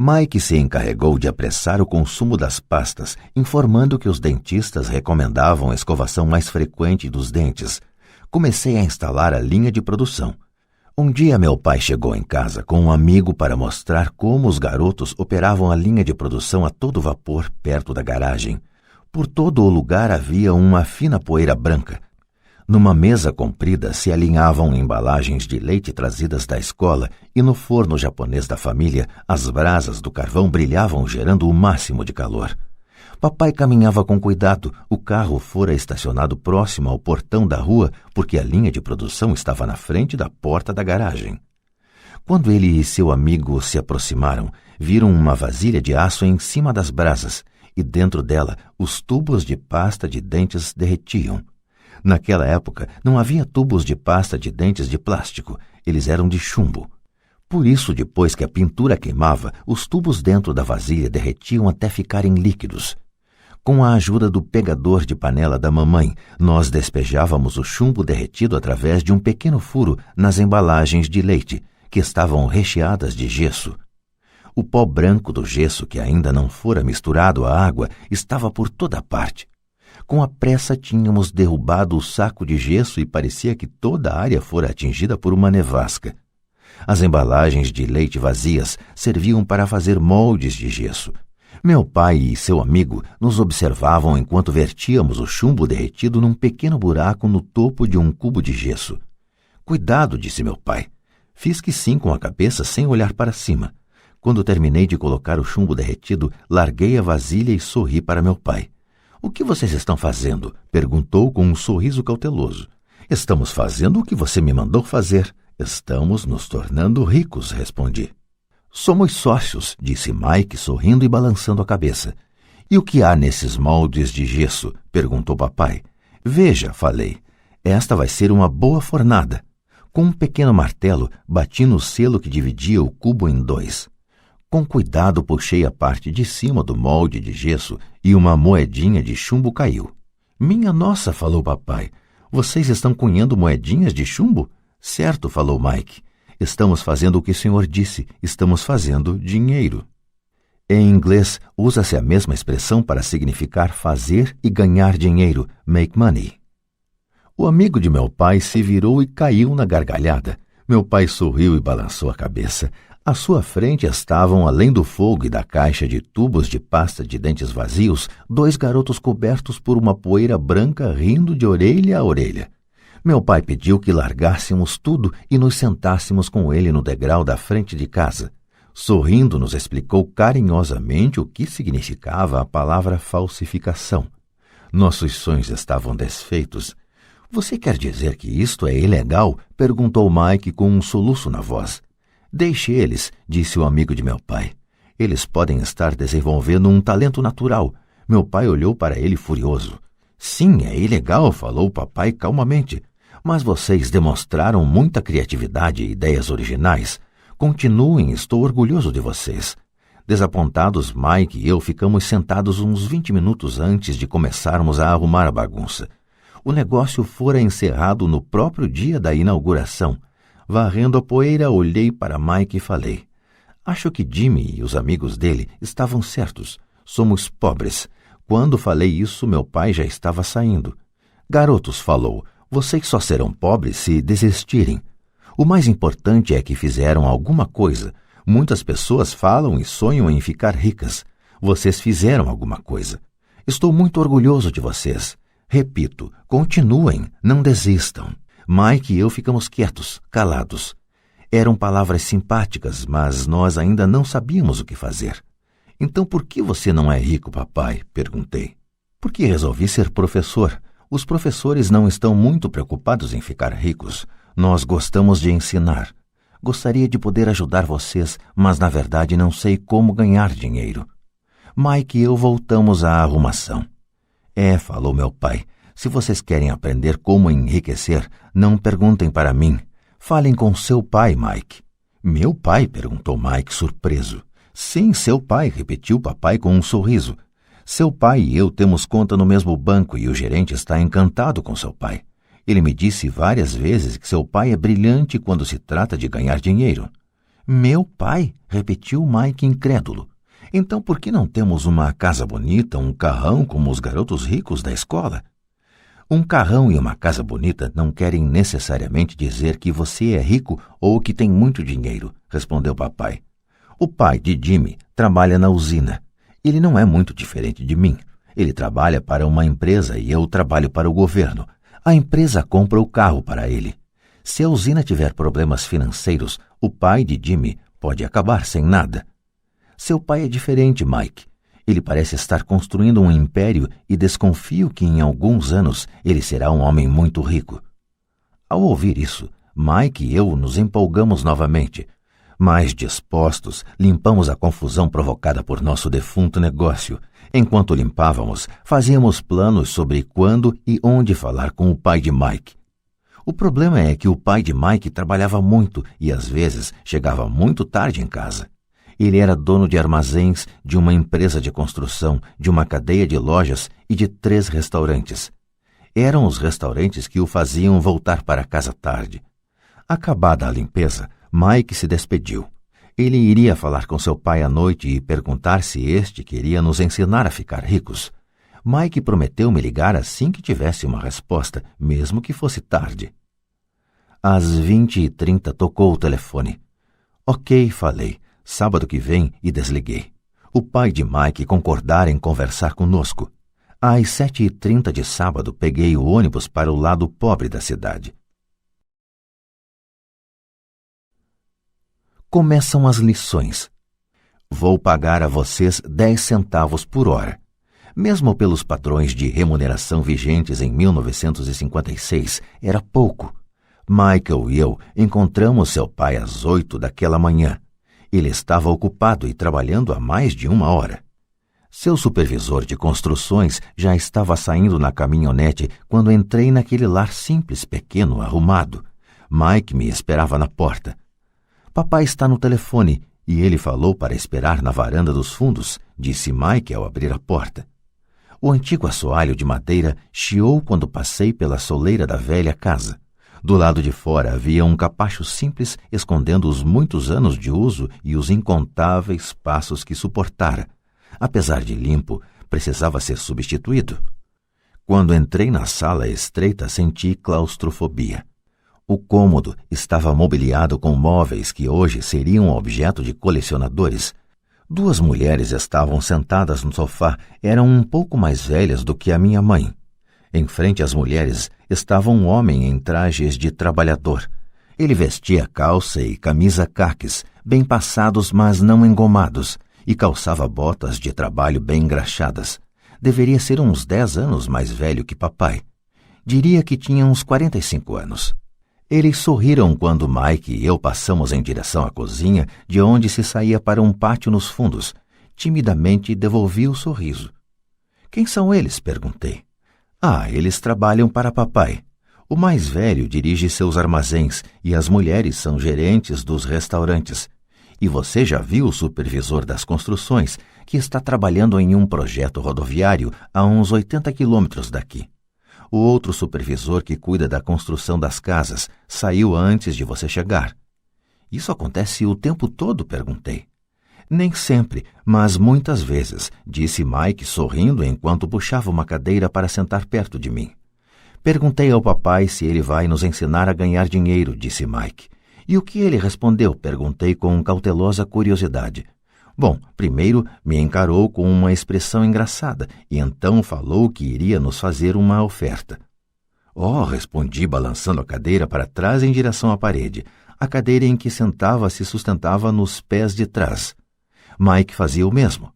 Mike se encarregou de apressar o consumo das pastas, informando que os dentistas recomendavam a escovação mais frequente dos dentes. Comecei a instalar a linha de produção. Um dia meu pai chegou em casa com um amigo para mostrar como os garotos operavam a linha de produção a todo vapor perto da garagem. Por todo o lugar havia uma fina poeira branca. Numa mesa comprida se alinhavam embalagens de leite trazidas da escola e no forno japonês da família as brasas do carvão brilhavam gerando o máximo de calor. Papai caminhava com cuidado. O carro fora estacionado próximo ao portão da rua porque a linha de produção estava na frente da porta da garagem. Quando ele e seu amigo se aproximaram, viram uma vasilha de aço em cima das brasas e dentro dela os tubos de pasta de dentes derretiam. Naquela época não havia tubos de pasta de dentes de plástico, eles eram de chumbo. Por isso, depois que a pintura queimava, os tubos dentro da vasilha derretiam até ficarem líquidos. Com a ajuda do pegador de panela da mamãe, nós despejávamos o chumbo derretido através de um pequeno furo nas embalagens de leite, que estavam recheadas de gesso. O pó branco do gesso, que ainda não fora misturado à água, estava por toda parte. Com a pressa tínhamos derrubado o saco de gesso e parecia que toda a área fora atingida por uma nevasca. As embalagens de leite vazias serviam para fazer moldes de gesso. Meu pai e seu amigo nos observavam enquanto vertíamos o chumbo derretido num pequeno buraco no topo de um cubo de gesso. Cuidado, disse meu pai. Fiz que sim com a cabeça sem olhar para cima. Quando terminei de colocar o chumbo derretido, larguei a vasilha e sorri para meu pai. O que vocês estão fazendo? Perguntou com um sorriso cauteloso. Estamos fazendo o que você me mandou fazer. Estamos nos tornando ricos, respondi. Somos sócios, disse Mike, sorrindo e balançando a cabeça. E o que há nesses moldes de gesso? Perguntou papai. Veja, falei, esta vai ser uma boa fornada. Com um pequeno martelo, bati no selo que dividia o cubo em dois. Com cuidado puxei a parte de cima do molde de gesso e uma moedinha de chumbo caiu. Minha nossa, falou papai, vocês estão cunhando moedinhas de chumbo? Certo, falou Mike. Estamos fazendo o que o senhor disse, estamos fazendo dinheiro. Em inglês, usa-se a mesma expressão para significar fazer e ganhar dinheiro, make money. O amigo de meu pai se virou e caiu na gargalhada. Meu pai sorriu e balançou a cabeça. À sua frente estavam, além do fogo e da caixa de tubos de pasta de dentes vazios, dois garotos cobertos por uma poeira branca rindo de orelha a orelha. Meu pai pediu que largássemos tudo e nos sentássemos com ele no degrau da frente de casa. Sorrindo, nos explicou carinhosamente o que significava a palavra falsificação. Nossos sonhos estavam desfeitos. Você quer dizer que isto é ilegal? Perguntou Mike com um soluço na voz. Deixe eles, disse o amigo de meu pai. Eles podem estar desenvolvendo um talento natural. Meu pai olhou para ele furioso. Sim, é ilegal, falou o papai calmamente. Mas vocês demonstraram muita criatividade e ideias originais. Continuem, estou orgulhoso de vocês. Desapontados, Mike e eu ficamos sentados uns 20 minutos antes de começarmos a arrumar a bagunça. O negócio fora encerrado no próprio dia da inauguração. Varrendo a poeira, olhei para Mike e falei, acho que Jimmy e os amigos dele estavam certos. Somos pobres. Quando falei isso, meu pai já estava saindo. Garotos, falou, vocês só serão pobres se desistirem. O mais importante é que fizeram alguma coisa. Muitas pessoas falam e sonham em ficar ricas. Vocês fizeram alguma coisa. Estou muito orgulhoso de vocês. Repito, continuem, não desistam. Mike e eu ficamos quietos, calados. Eram palavras simpáticas, mas nós ainda não sabíamos o que fazer. Então por que você não é rico, papai? Perguntei. Porque resolvi ser professor. Os professores não estão muito preocupados em ficar ricos. Nós gostamos de ensinar. Gostaria de poder ajudar vocês, mas na verdade não sei como ganhar dinheiro. Mike e eu voltamos à arrumação. Falou meu pai, se vocês querem aprender como enriquecer, não perguntem para mim. Falem com seu pai, Mike. Meu pai? Perguntou Mike, surpreso. Sim, seu pai, repetiu papai com um sorriso. Seu pai e eu temos conta no mesmo banco e o gerente está encantado com seu pai. Ele me disse várias vezes que seu pai é brilhante quando se trata de ganhar dinheiro. Meu pai? Repetiu Mike incrédulo. Então por que não temos uma casa bonita, um carrão como os garotos ricos da escola? Um carrão e uma casa bonita não querem necessariamente dizer que você é rico ou que tem muito dinheiro, respondeu papai. O pai de Jimmy trabalha na usina. Ele não é muito diferente de mim. Ele trabalha para uma empresa e eu trabalho para o governo. A empresa compra o carro para ele. Se a usina tiver problemas financeiros, o pai de Jimmy pode acabar sem nada. Seu pai é diferente, Mike. Ele parece estar construindo um império e desconfio que em alguns anos ele será um homem muito rico. Ao ouvir isso, Mike e eu nos empolgamos novamente. Mais dispostos, limpamos a confusão provocada por nosso defunto negócio. Enquanto limpávamos, fazíamos planos sobre quando e onde falar com o pai de Mike. O problema é que o pai de Mike trabalhava muito e às vezes chegava muito tarde em casa. Ele era dono de armazéns, de uma empresa de construção, de uma cadeia de lojas e de 3 restaurantes. Eram os restaurantes que o faziam voltar para casa tarde. Acabada a limpeza, Mike se despediu. Ele iria falar com seu pai à noite e perguntar se este queria nos ensinar a ficar ricos. Mike prometeu me ligar assim que tivesse uma resposta, mesmo que fosse tarde. Às 20h30 tocou o telefone. Ok, falei. Sábado que vem, e desliguei. O pai de Mike concordara em conversar conosco. Às 7h30 de sábado, peguei o ônibus para o lado pobre da cidade. Começam as lições. Vou pagar a vocês 10 centavos por hora. Mesmo pelos padrões de remuneração vigentes em 1956, era pouco. Michael e eu encontramos seu pai às 8 daquela manhã. Ele estava ocupado e trabalhando há mais de 1 hora. Seu supervisor de construções já estava saindo na caminhonete quando entrei naquele lar simples, pequeno, arrumado. Mike me esperava na porta. Papai está no telefone e ele falou para esperar na varanda dos fundos, disse Mike ao abrir a porta. O antigo assoalho de madeira chiou quando passei pela soleira da velha casa. Do lado de fora havia um capacho simples escondendo os muitos anos de uso e os incontáveis passos que suportara. Apesar de limpo, precisava ser substituído. Quando entrei na sala estreita, senti claustrofobia. O cômodo estava mobiliado com móveis que hoje seriam objeto de colecionadores. 2 mulheres estavam sentadas no sofá, eram um pouco mais velhas do que a minha mãe. Em frente às mulheres estava um homem em trajes de trabalhador. Ele vestia calça e camisa caques, bem passados mas não engomados, e calçava botas de trabalho bem engraxadas. Deveria ser uns 10 anos mais velho que papai. Diria que tinha uns 45 anos. Eles sorriram quando Mike e eu passamos em direção à cozinha, de onde se saía para um pátio nos fundos. Timidamente devolvi o sorriso. Quem são eles? Perguntei. Eles trabalham para papai. O mais velho dirige seus armazéns e as mulheres são gerentes dos restaurantes. E você já viu o supervisor das construções, que está trabalhando em um projeto rodoviário a uns 80 quilômetros daqui. O outro supervisor que cuida da construção das casas saiu antes de você chegar. Isso acontece o tempo todo? Perguntei. Nem sempre, mas muitas vezes, disse Mike sorrindo enquanto puxava uma cadeira para sentar perto de mim. Perguntei ao papai se ele vai nos ensinar a ganhar dinheiro, disse Mike. E o que ele respondeu? Perguntei com cautelosa curiosidade. Bom, primeiro me encarou com uma expressão engraçada e então falou que iria nos fazer uma oferta. Respondi balançando a cadeira para trás em direção à parede. A cadeira em que sentava se sustentava nos pés de trás. Mike fazia o mesmo.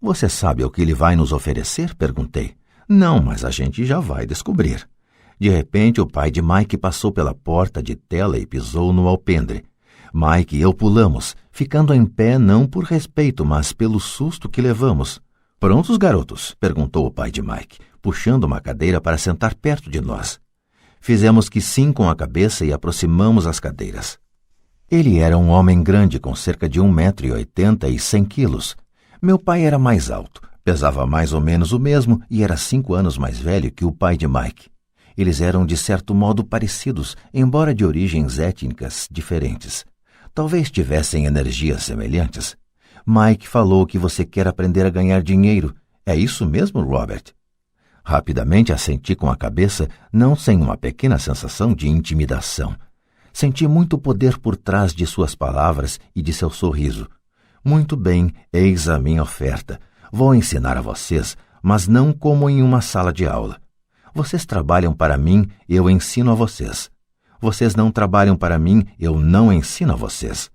Você sabe o que ele vai nos oferecer? Perguntei. Não, mas a gente já vai descobrir. De repente, o pai de Mike passou pela porta de tela e pisou no alpendre. Mike e eu pulamos, ficando em pé não por respeito, mas pelo susto que levamos. Prontos, garotos? Perguntou o pai de Mike, puxando uma cadeira para sentar perto de nós. Fizemos que sim com a cabeça e aproximamos as cadeiras. Ele era um homem grande, com cerca de 1,80 m e 100 quilos. Meu pai era mais alto, pesava mais ou menos o mesmo e era 5 anos mais velho que o pai de Mike. Eles eram de certo modo parecidos, embora de origens étnicas diferentes. Talvez tivessem energias semelhantes. Mike falou que você quer aprender a ganhar dinheiro. É isso mesmo, Robert? Rapidamente assenti com a cabeça, não sem uma pequena sensação de intimidação. Senti muito poder por trás de suas palavras e de seu sorriso. Muito bem, eis a minha oferta. Vou ensinar a vocês, mas não como em uma sala de aula. Vocês trabalham para mim, eu ensino a vocês. Vocês não trabalham para mim, eu não ensino a vocês.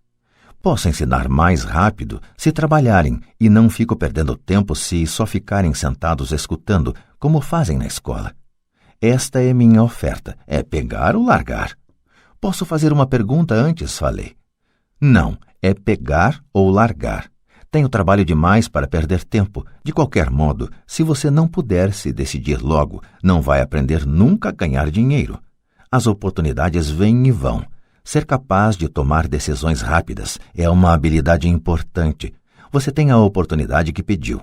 Posso ensinar mais rápido se trabalharem e não fico perdendo tempo se só ficarem sentados escutando, como fazem na escola. Esta é minha oferta, é pegar ou largar. Posso fazer uma pergunta antes, falei. Não, é pegar ou largar. Tenho trabalho demais para perder tempo. De qualquer modo, se você não puder se decidir logo, não vai aprender nunca a ganhar dinheiro. As oportunidades vêm e vão. Ser capaz de tomar decisões rápidas é uma habilidade importante. Você tem a oportunidade que pediu.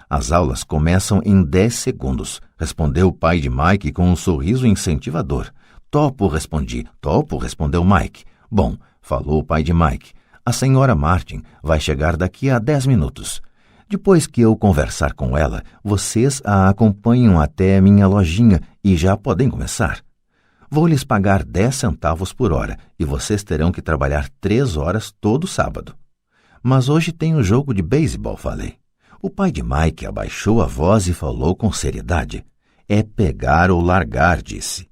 As aulas começam em 10 segundos, respondeu o pai de Mike com um sorriso incentivador. Topo, respondi. Topo, respondeu Mike. Bom, falou o pai de Mike. A senhora Martin vai chegar daqui a 10 minutos. Depois que eu conversar com ela, vocês a acompanham até minha lojinha e já podem começar. Vou lhes pagar 10 centavos por hora e vocês terão que trabalhar 3 horas todo sábado. Mas hoje tem um jogo de beisebol, falei. O pai de Mike abaixou a voz e falou com seriedade. É pegar ou largar, disse.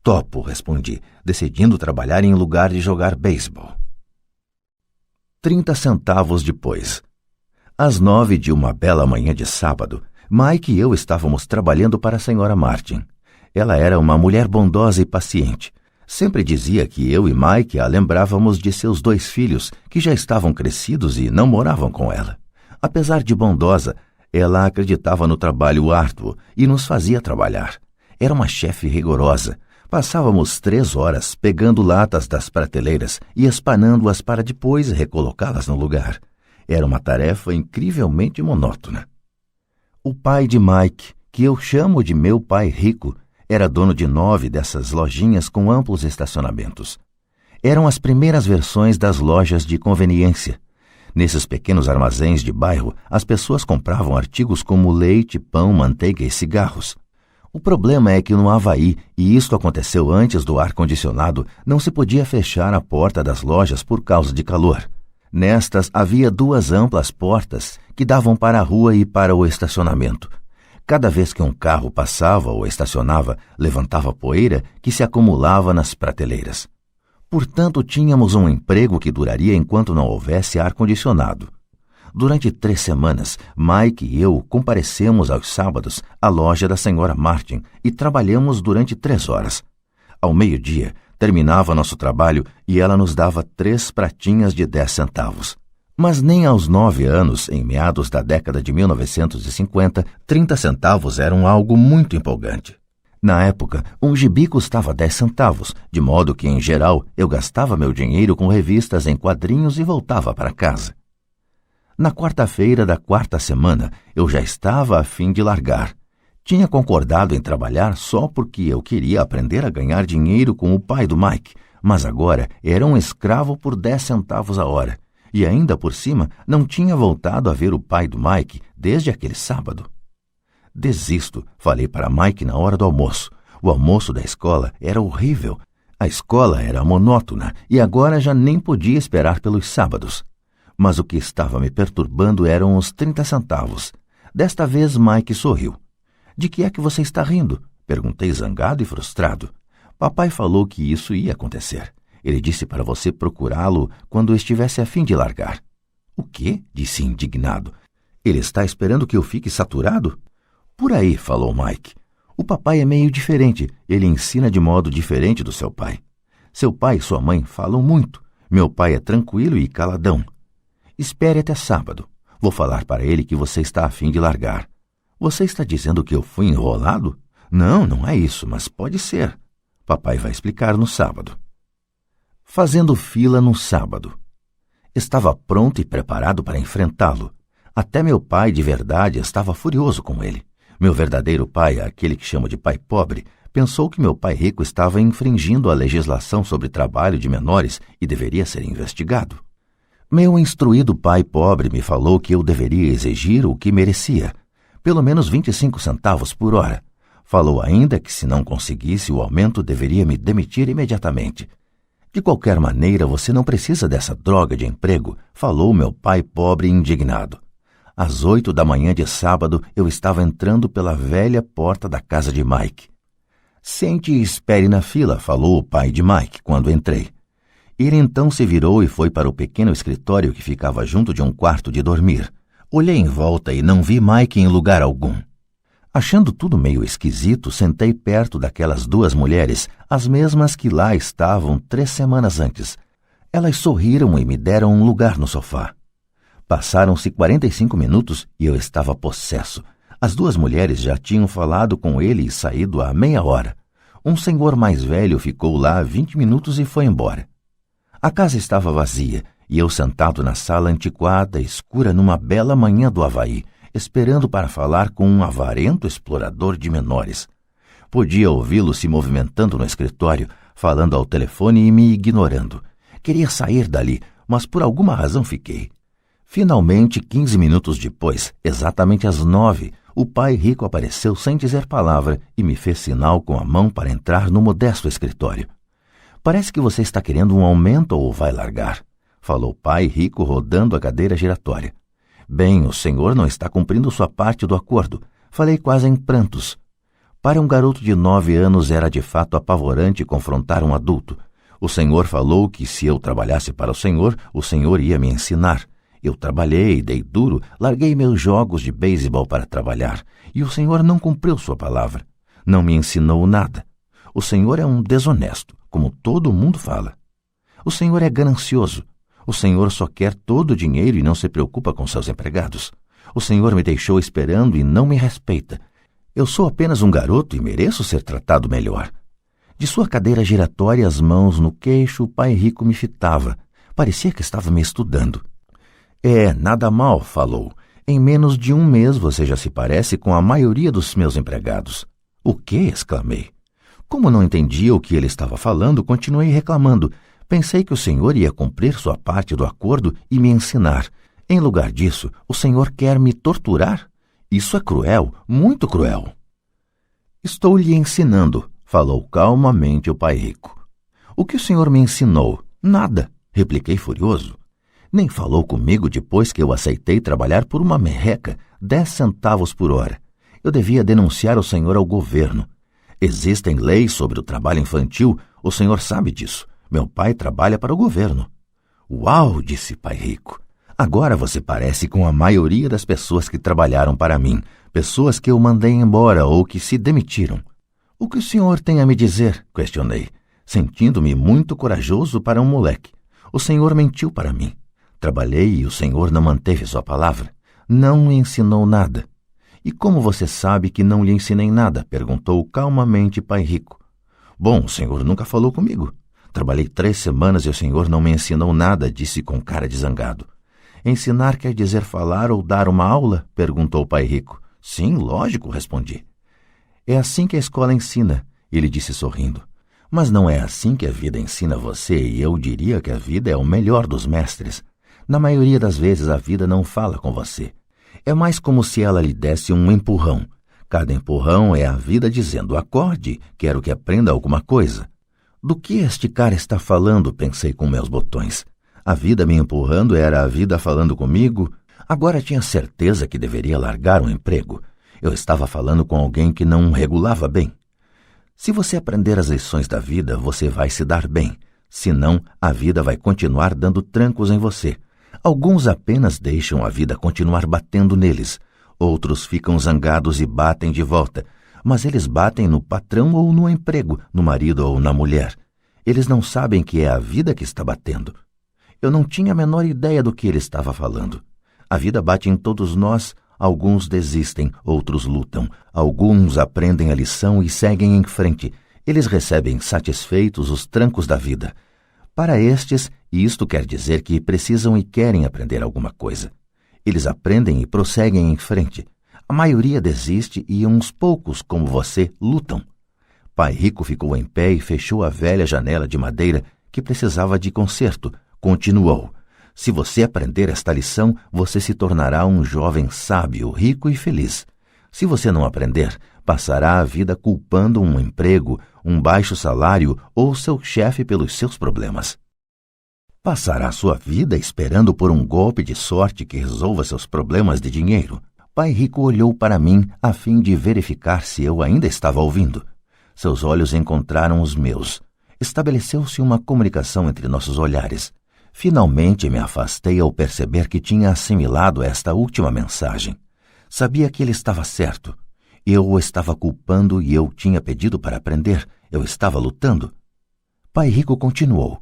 Topo, respondi, decidindo trabalhar em lugar de jogar beisebol. 30 centavos depois. Às 9 de uma bela manhã de sábado, Mike e eu estávamos trabalhando para a senhora Martin. Ela era uma mulher bondosa e paciente. Sempre dizia que eu e Mike a lembrávamos de seus 2 filhos, que já estavam crescidos e não moravam com ela. Apesar de bondosa, ela acreditava no trabalho árduo e nos fazia trabalhar. Era uma chefe rigorosa. Passávamos 3 horas pegando latas das prateleiras e espanando-as para depois recolocá-las no lugar. Era uma tarefa incrivelmente monótona. O pai de Mike, que eu chamo de meu pai rico, era dono de 9 dessas lojinhas com amplos estacionamentos. Eram as primeiras versões das lojas de conveniência. Nesses pequenos armazéns de bairro, as pessoas compravam artigos como leite, pão, manteiga e cigarros. O problema é que no Havaí, e isto aconteceu antes do ar-condicionado, não se podia fechar a porta das lojas por causa de calor. Nestas havia 2 amplas portas que davam para a rua e para o estacionamento. Cada vez que um carro passava ou estacionava, levantava poeira que se acumulava nas prateleiras. Portanto, tínhamos um emprego que duraria enquanto não houvesse ar-condicionado. Durante 3 semanas, Mike e eu comparecemos aos sábados à loja da senhora Martin e trabalhamos durante 3 horas. Ao meio-dia, terminava nosso trabalho e ela nos dava 3 pratinhas de 10 centavos. Mas nem aos 9 anos, em meados da década de 1950, 30 centavos eram algo muito empolgante. Na época, um gibi custava 10 centavos, de modo que, em geral, eu gastava meu dinheiro com revistas em quadrinhos e voltava para casa. Na quarta-feira da 4ª semana, eu já estava a fim de largar. Tinha concordado em trabalhar só porque eu queria aprender a ganhar dinheiro com o pai do Mike, mas agora era um escravo por 10 centavos a hora. E ainda por cima, não tinha voltado a ver o pai do Mike desde aquele sábado. Desisto, falei para Mike na hora do almoço. O almoço da escola era horrível. A escola era monótona e agora já nem podia esperar pelos sábados. Mas o que estava me perturbando eram os 30 centavos. Desta vez Mike sorriu. De que é que você está rindo? Perguntei zangado e frustrado. Papai falou que isso ia acontecer. Ele disse para você procurá-lo quando estivesse a fim de largar. O quê? Disse indignado. Ele está esperando que eu fique saturado? Por aí, falou Mike. O papai é meio diferente. Ele ensina de modo diferente do seu pai. Seu pai e sua mãe falam muito. Meu pai é tranquilo e caladão. Espere até sábado. Vou falar para ele que você está a fim de largar. Você está dizendo que eu fui enrolado? Não, não é isso, mas pode ser. Papai vai explicar no sábado. Fazendo fila no sábado. Estava pronto e preparado para enfrentá-lo. Até meu pai de verdade estava furioso com ele. Meu verdadeiro pai, aquele que chamo de pai pobre, pensou que meu pai rico estava infringindo a legislação sobre trabalho de menores e deveria ser investigado. Meu instruído pai pobre me falou que eu deveria exigir o que merecia, pelo menos 25 centavos por hora. Falou ainda que se não conseguisse o aumento deveria me demitir imediatamente. De qualquer maneira, você não precisa dessa droga de emprego, falou meu pai pobre indignado. Às 8 da manhã de sábado, eu estava entrando pela velha porta da casa de Mike. Sente e espere na fila, falou o pai de Mike quando entrei. Ele então se virou e foi para o pequeno escritório que ficava junto de um quarto de dormir. Olhei em volta e não vi Mike em lugar algum. Achando tudo meio esquisito, sentei perto daquelas duas mulheres, as mesmas que lá estavam 3 semanas antes. Elas sorriram e me deram um lugar no sofá. Passaram-se 45 minutos e eu estava possesso. As duas mulheres já tinham falado com ele e saído há meia hora. Um senhor mais velho ficou lá 20 minutos e foi embora. A casa estava vazia e eu sentado na sala antiquada, escura numa bela manhã do Havaí, esperando para falar com um avarento explorador de menores. Podia ouvi-lo se movimentando no escritório, falando ao telefone e me ignorando. Queria sair dali, mas por alguma razão fiquei. Finalmente, 15 minutos depois, exatamente às 9, o pai rico apareceu sem dizer palavra e me fez sinal com a mão para entrar no modesto escritório. Parece que você está querendo um aumento ou vai largar, falou o pai rico rodando a cadeira giratória. Bem, o senhor não está cumprindo sua parte do acordo. Falei quase em prantos. Para um garoto de 9 anos era de fato apavorante confrontar um adulto. O senhor falou que se eu trabalhasse para o senhor ia me ensinar. Eu trabalhei, dei duro, larguei meus jogos de beisebol para trabalhar. E o senhor não cumpriu sua palavra. Não me ensinou nada. O senhor é um desonesto, como todo mundo fala. O senhor é ganancioso. O senhor só quer todo o dinheiro e não se preocupa com seus empregados. O senhor me deixou esperando e não me respeita. Eu sou apenas um garoto e mereço ser tratado melhor. De sua cadeira giratória, as mãos no queixo, o pai rico me fitava. Parecia que estava me estudando. Nada mal, falou. Em menos de 1 mês você já se parece com a maioria dos meus empregados. O quê? Exclamei. Como não entendia o que ele estava falando, continuei reclamando. Pensei que o senhor ia cumprir sua parte do acordo e me ensinar. Em lugar disso, o senhor quer me torturar? Isso é cruel, muito cruel. Estou lhe ensinando, falou calmamente o pai rico. O que o senhor me ensinou? Nada, repliquei furioso. Nem falou comigo depois que eu aceitei trabalhar por uma merreca, 10 centavos por hora. Eu devia denunciar o senhor ao governo. Existem leis sobre o trabalho infantil, o senhor sabe disso. Meu pai trabalha para o governo. Uau, disse pai rico. Agora você parece com a maioria das pessoas que trabalharam para mim, pessoas que eu mandei embora ou que se demitiram. O que o senhor tem a me dizer? Questionei, sentindo-me muito corajoso para um moleque. O senhor mentiu para mim. Trabalhei e o senhor não manteve sua palavra. Não me ensinou nada. E como você sabe que não lhe ensinei nada? Perguntou calmamente pai rico. Bom, o senhor nunca falou comigo. Trabalhei 3 semanas e o senhor não me ensinou nada, disse com cara de zangado. Ensinar quer dizer falar ou dar uma aula? Perguntou o pai rico. Sim, lógico, respondi. É assim que a escola ensina, ele disse sorrindo. Mas não é assim que a vida ensina você e eu diria que a vida é o melhor dos mestres. Na maioria das vezes a vida não fala com você. É mais como se ela lhe desse um empurrão. Cada empurrão é a vida dizendo, acorde, quero que aprenda alguma coisa. Do que este cara está falando? Pensei com meus botões. A vida me empurrando era a vida falando comigo? Agora tinha certeza que deveria largar o emprego. Eu estava falando com alguém que não regulava bem. Se você aprender as lições da vida, você vai se dar bem. Senão, a vida vai continuar dando trancos em você. Alguns apenas deixam a vida continuar batendo neles. Outros ficam zangados e batem de volta. Mas eles batem no patrão ou no emprego, no marido ou na mulher. Eles não sabem que é a vida que está batendo. Eu não tinha a menor ideia do que ele estava falando. A vida bate em todos nós, alguns desistem, outros lutam, alguns aprendem a lição e seguem em frente. Eles recebem satisfeitos os trancos da vida. Para estes, isto quer dizer que precisam e querem aprender alguma coisa. Eles aprendem e prosseguem em frente. A maioria desiste e uns poucos, como você, lutam. Pai rico ficou em pé e fechou a velha janela de madeira que precisava de conserto. Continuou. Se você aprender esta lição, você se tornará um jovem sábio, rico e feliz. Se você não aprender, passará a vida culpando um emprego, um baixo salário ou seu chefe pelos seus problemas. Passará sua vida esperando por um golpe de sorte que resolva seus problemas de dinheiro. Pai Rico olhou para mim a fim de verificar se eu ainda estava ouvindo. Seus olhos encontraram os meus. Estabeleceu-se uma comunicação entre nossos olhares. Finalmente me afastei ao perceber que tinha assimilado esta última mensagem. Sabia que ele estava certo. Eu o estava culpando e eu tinha pedido para aprender. Eu estava lutando. Pai Rico continuou.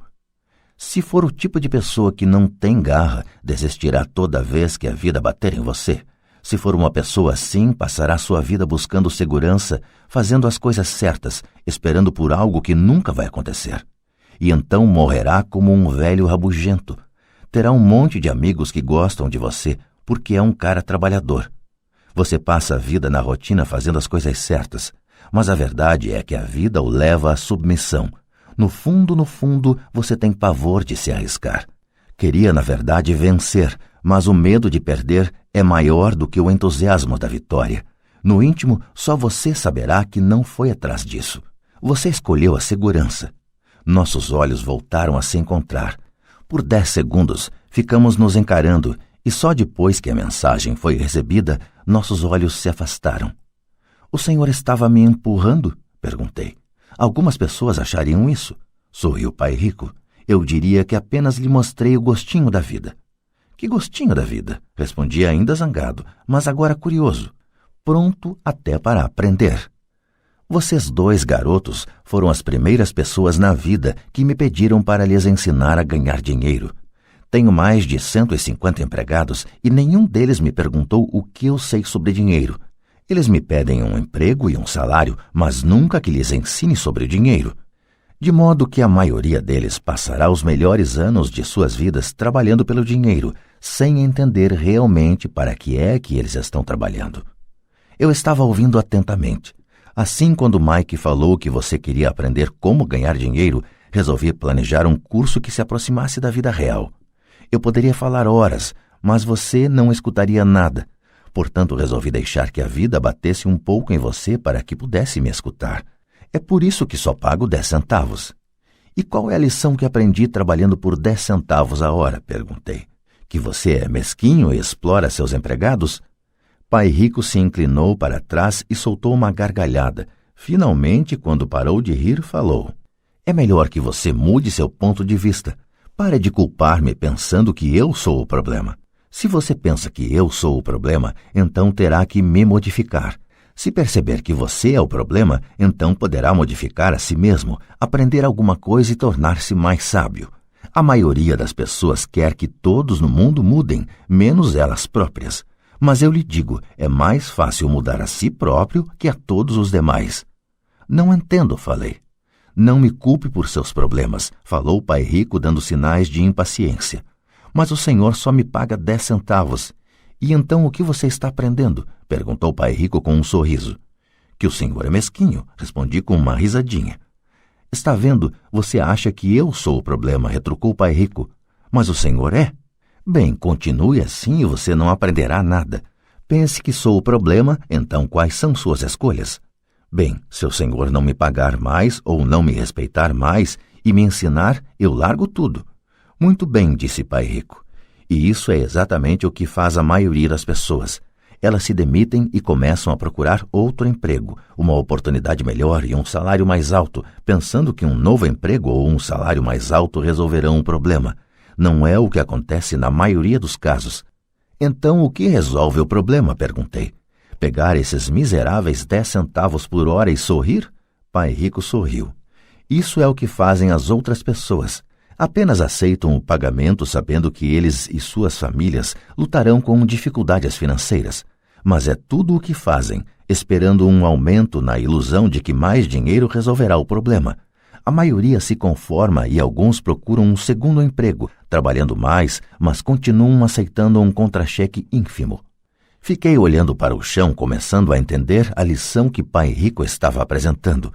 Se for o tipo de pessoa que não tem garra, desistirá toda vez que a vida bater em você. Se for uma pessoa assim, passará sua vida buscando segurança, fazendo as coisas certas, esperando por algo que nunca vai acontecer. E então morrerá como um velho rabugento. Terá um monte de amigos que gostam de você, porque é um cara trabalhador. Você passa a vida na rotina fazendo as coisas certas, mas a verdade é que a vida o leva à submissão. No fundo, você tem pavor de se arriscar. Queria, na verdade, vencer, mas o medo de perder é maior do que o entusiasmo da vitória. No íntimo, só você saberá que não foi atrás disso. Você escolheu a segurança. Nossos olhos voltaram a se encontrar. Por 10 segundos, ficamos nos encarando e só depois que a mensagem foi recebida, nossos olhos se afastaram. O senhor estava me empurrando? Perguntei. Algumas pessoas achariam isso. Sorriu Pai Rico. Eu diria que apenas lhe mostrei o gostinho da vida. Que gostinho da vida? Respondi ainda zangado, mas agora curioso. Pronto até para aprender. Vocês 2 garotos foram as primeiras pessoas na vida que me pediram para lhes ensinar a ganhar dinheiro. Tenho mais de 150 empregados e nenhum deles me perguntou o que eu sei sobre dinheiro. Eles me pedem um emprego e um salário, mas nunca que lhes ensine sobre dinheiro. De modo que a maioria deles passará os melhores anos de suas vidas trabalhando pelo dinheiro, sem entender realmente para que é que eles estão trabalhando. Eu estava ouvindo atentamente. Assim, quando Mike falou que você queria aprender como ganhar dinheiro, resolvi planejar um curso que se aproximasse da vida real. Eu poderia falar horas, mas você não escutaria nada. Portanto, resolvi deixar que a vida batesse um pouco em você para que pudesse me escutar. É por isso que só pago 10 centavos. E qual é a lição que aprendi trabalhando por 10 centavos a hora? Perguntei. Que você é mesquinho e explora seus empregados? Pai Rico se inclinou para trás e soltou uma gargalhada. Finalmente, quando parou de rir, falou. É melhor que você mude seu ponto de vista. Pare de culpar-me pensando que eu sou o problema. Se você pensa que eu sou o problema, então terá que me modificar. Se perceber que você é o problema, então poderá modificar a si mesmo, aprender alguma coisa e tornar-se mais sábio. A maioria das pessoas quer que todos no mundo mudem, menos elas próprias. Mas eu lhe digo, é mais fácil mudar a si próprio que a todos os demais. Não entendo, falei. Não me culpe por seus problemas, falou Pai Rico dando sinais de impaciência. Mas o senhor só me paga 10 centavos. E então o que você está aprendendo? Perguntou Pai Rico com um sorriso. Que o senhor é mesquinho, respondi com uma risadinha. Está vendo, você acha que eu sou o problema, retrucou Pai Rico. Mas o senhor é? Bem, continue assim e você não aprenderá nada. Pense que sou o problema, então quais são suas escolhas? Bem, se o senhor não me pagar mais ou não me respeitar mais e me ensinar, eu largo tudo. Muito bem, disse Pai Rico. E isso é exatamente o que faz a maioria das pessoas. Elas se demitem e começam a procurar outro emprego, uma oportunidade melhor e um salário mais alto, pensando que um novo emprego ou um salário mais alto resolverão o problema. Não é o que acontece na maioria dos casos. Então, o que resolve o problema? Perguntei. Pegar esses miseráveis 10 centavos por hora e sorrir? Pai Rico sorriu. Isso é o que fazem as outras pessoas. Apenas aceitam o pagamento sabendo que eles e suas famílias lutarão com dificuldades financeiras. Mas é tudo o que fazem, esperando um aumento na ilusão de que mais dinheiro resolverá o problema. A maioria se conforma e alguns procuram um segundo emprego, trabalhando mais, mas continuam aceitando um contra-cheque ínfimo. Fiquei olhando para o chão, começando a entender a lição que Pai Rico estava apresentando.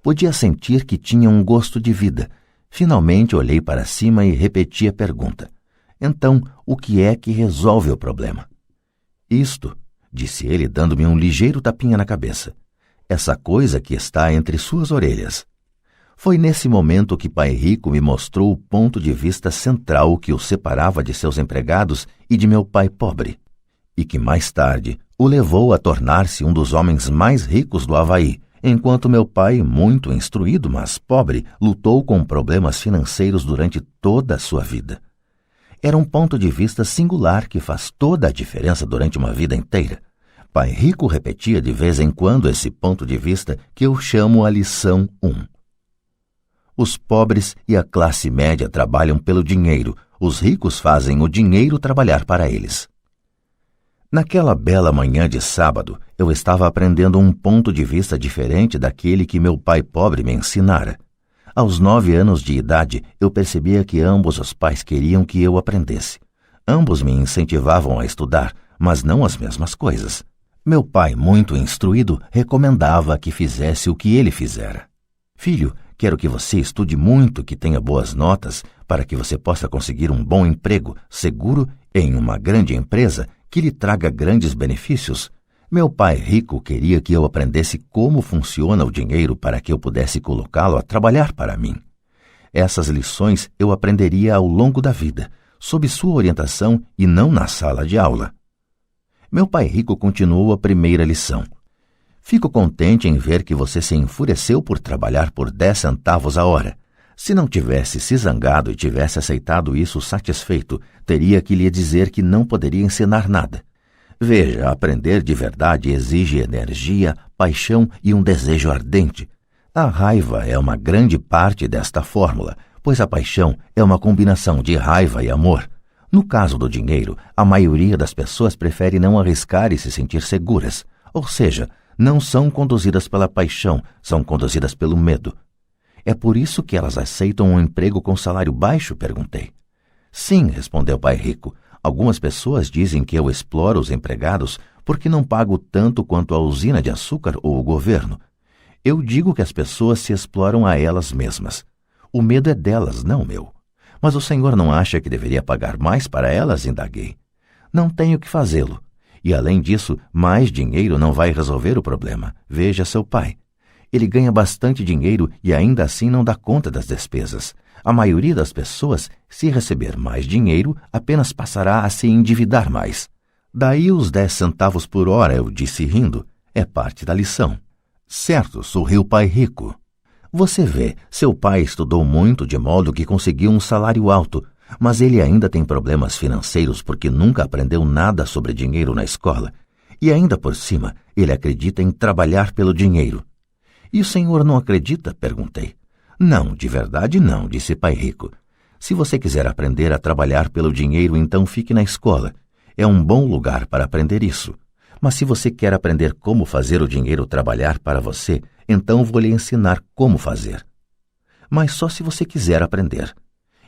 Podia sentir que tinha um gosto de vida. Finalmente olhei para cima e repeti a pergunta. Então, o que é que resolve o problema? Isto, disse ele, dando-me um ligeiro tapinha na cabeça. Essa coisa que está entre suas orelhas. Foi nesse momento que Pai Rico me mostrou o ponto de vista central que o separava de seus empregados e de meu pai pobre, e que mais tarde o levou a tornar-se um dos homens mais ricos do Havaí, enquanto meu pai, muito instruído, mas pobre, lutou com problemas financeiros durante toda a sua vida. Era um ponto de vista singular que faz toda a diferença durante uma vida inteira. Pai Rico repetia de vez em quando esse ponto de vista que eu chamo a lição 1. Os pobres e a classe média trabalham pelo dinheiro, os ricos fazem o dinheiro trabalhar para eles. Naquela bela manhã de sábado, eu estava aprendendo um ponto de vista diferente daquele que meu pai pobre me ensinara. Aos 9 anos de idade, eu percebia que ambos os pais queriam que eu aprendesse. Ambos me incentivavam a estudar, mas não as mesmas coisas. Meu pai, muito instruído, recomendava que fizesse o que ele fizera. Filho, quero que você estude muito, que tenha boas notas, para que você possa conseguir um bom emprego, seguro, em uma grande empresa, que lhe traga grandes benefícios. Meu pai rico queria que eu aprendesse como funciona o dinheiro para que eu pudesse colocá-lo a trabalhar para mim. Essas lições eu aprenderia ao longo da vida, sob sua orientação e não na sala de aula. Meu pai rico continuou a primeira lição. Fico contente em ver que você se enfureceu por trabalhar por 10 centavos a hora. Se não tivesse se zangado e tivesse aceitado isso satisfeito, teria que lhe dizer que não poderia ensinar nada. Veja, aprender de verdade exige energia, paixão e um desejo ardente. A raiva é uma grande parte desta fórmula, pois a paixão é uma combinação de raiva e amor. No caso do dinheiro, a maioria das pessoas prefere não arriscar e se sentir seguras, ou seja, não são conduzidas pela paixão, são conduzidas pelo medo. É por isso que elas aceitam um emprego com salário baixo? Perguntei. Sim, respondeu Pai Rico. Algumas pessoas dizem que eu exploro os empregados porque não pago tanto quanto a usina de açúcar ou o governo. Eu digo que as pessoas se exploram a elas mesmas. O medo é delas, não meu. Mas o senhor não acha que deveria pagar mais para elas? Indaguei. Não tenho que fazê-lo. E, além disso, mais dinheiro não vai resolver o problema. Veja seu pai. Ele ganha bastante dinheiro e ainda assim não dá conta das despesas. A maioria das pessoas, se receber mais dinheiro, apenas passará a se endividar mais. Daí os 10 centavos por hora, eu disse rindo, é parte da lição. Certo, sorriu Pai Rico. Você vê, seu pai estudou muito de modo que conseguiu um salário alto, mas ele ainda tem problemas financeiros porque nunca aprendeu nada sobre dinheiro na escola. E ainda por cima, ele acredita em trabalhar pelo dinheiro. E o senhor não acredita? Perguntei. Não, de verdade não, disse Pai Rico. Se você quiser aprender a trabalhar pelo dinheiro, então fique na escola. É um bom lugar para aprender isso. Mas se você quer aprender como fazer o dinheiro trabalhar para você, então vou lhe ensinar como fazer. Mas só se você quiser aprender.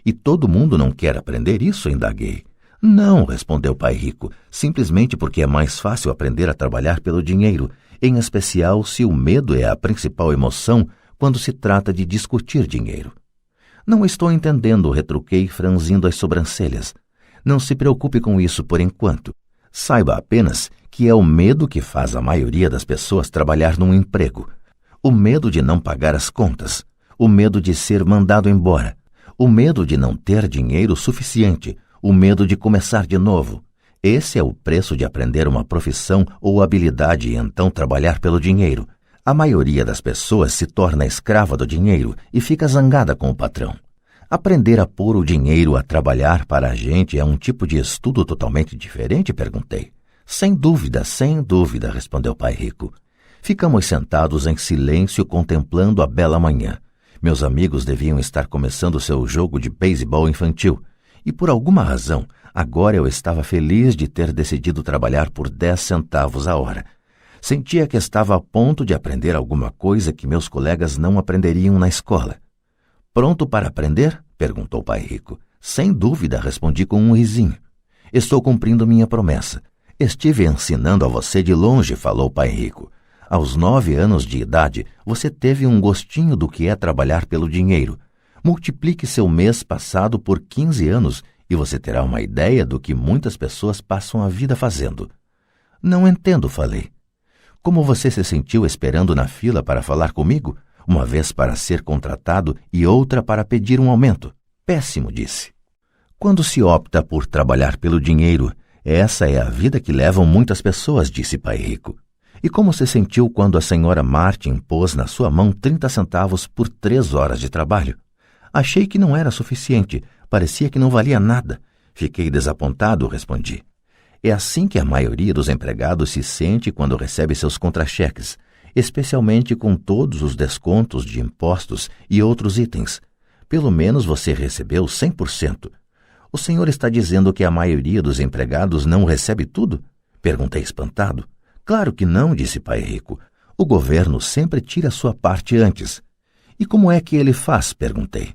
E todo mundo não quer aprender isso? Indaguei. Não, respondeu Pai Rico, simplesmente porque é mais fácil aprender a trabalhar pelo dinheiro, em especial se o medo é a principal emoção quando se trata de discutir dinheiro. Não estou entendendo, retruquei, franzindo as sobrancelhas. Não se preocupe com isso por enquanto. Saiba apenas que é o medo que faz a maioria das pessoas trabalhar num emprego. O medo de não pagar as contas, o medo de ser mandado embora, o medo de não ter dinheiro suficiente, o medo de começar de novo. Esse é o preço de aprender uma profissão ou habilidade e então trabalhar pelo dinheiro. A maioria das pessoas se torna escrava do dinheiro e fica zangada com o patrão. Aprender a pôr o dinheiro a trabalhar para a gente é um tipo de estudo totalmente diferente? Perguntei. Sem dúvida, respondeu Pai Rico. Ficamos sentados em silêncio contemplando a bela manhã. Meus amigos deviam estar começando seu jogo de beisebol infantil. E por alguma razão, agora eu estava feliz de ter decidido trabalhar por 10 centavos a hora. Sentia que estava a ponto de aprender alguma coisa que meus colegas não aprenderiam na escola. Pronto para aprender? Perguntou Pai Rico. Sem dúvida, respondi com um risinho. Estou cumprindo minha promessa. Estive ensinando a você de longe, falou Pai Rico. Aos 9 anos de idade, você teve um gostinho do que é trabalhar pelo dinheiro. Multiplique seu mês passado por 15 anos e você terá uma ideia do que muitas pessoas passam a vida fazendo. Não entendo, falei. Como você se sentiu esperando na fila para falar comigo? Uma vez para ser contratado e outra para pedir um aumento. Péssimo, disse. Quando se opta por trabalhar pelo dinheiro, essa é a vida que levam muitas pessoas, disse Pai Rico. E como se sentiu quando a senhora Martin pôs na sua mão 30 centavos por 3 horas de trabalho? Achei que não era suficiente, parecia que não valia nada. Fiquei desapontado, respondi. É assim que a maioria dos empregados se sente quando recebe seus contra-cheques, especialmente com todos os descontos de impostos e outros itens. Pelo menos você recebeu 100%. O senhor está dizendo que a maioria dos empregados não recebe tudo? Perguntei espantado. Claro que não, disse Pai Rico. O governo sempre tira sua parte antes. E como é que ele faz? Perguntei.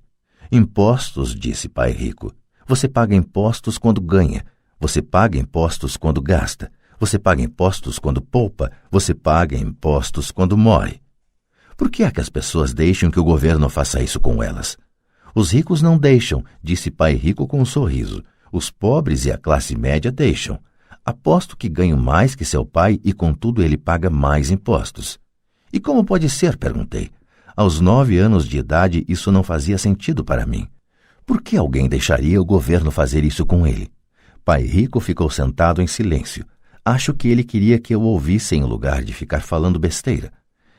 Impostos, disse Pai Rico. Você paga impostos quando ganha. Você paga impostos quando gasta. Você paga impostos quando poupa. Você paga impostos quando morre. Por que é que as pessoas deixam que o governo faça isso com elas? Os ricos não deixam, disse Pai Rico com um sorriso. Os pobres e a classe média deixam. Aposto que ganho mais que seu pai e, contudo, ele paga mais impostos. E como pode ser? Perguntei. Aos 9 anos de idade, isso não fazia sentido para mim. Por que alguém deixaria o governo fazer isso com ele? Pai Rico ficou sentado em silêncio. Acho que ele queria que eu ouvisse em lugar de ficar falando besteira.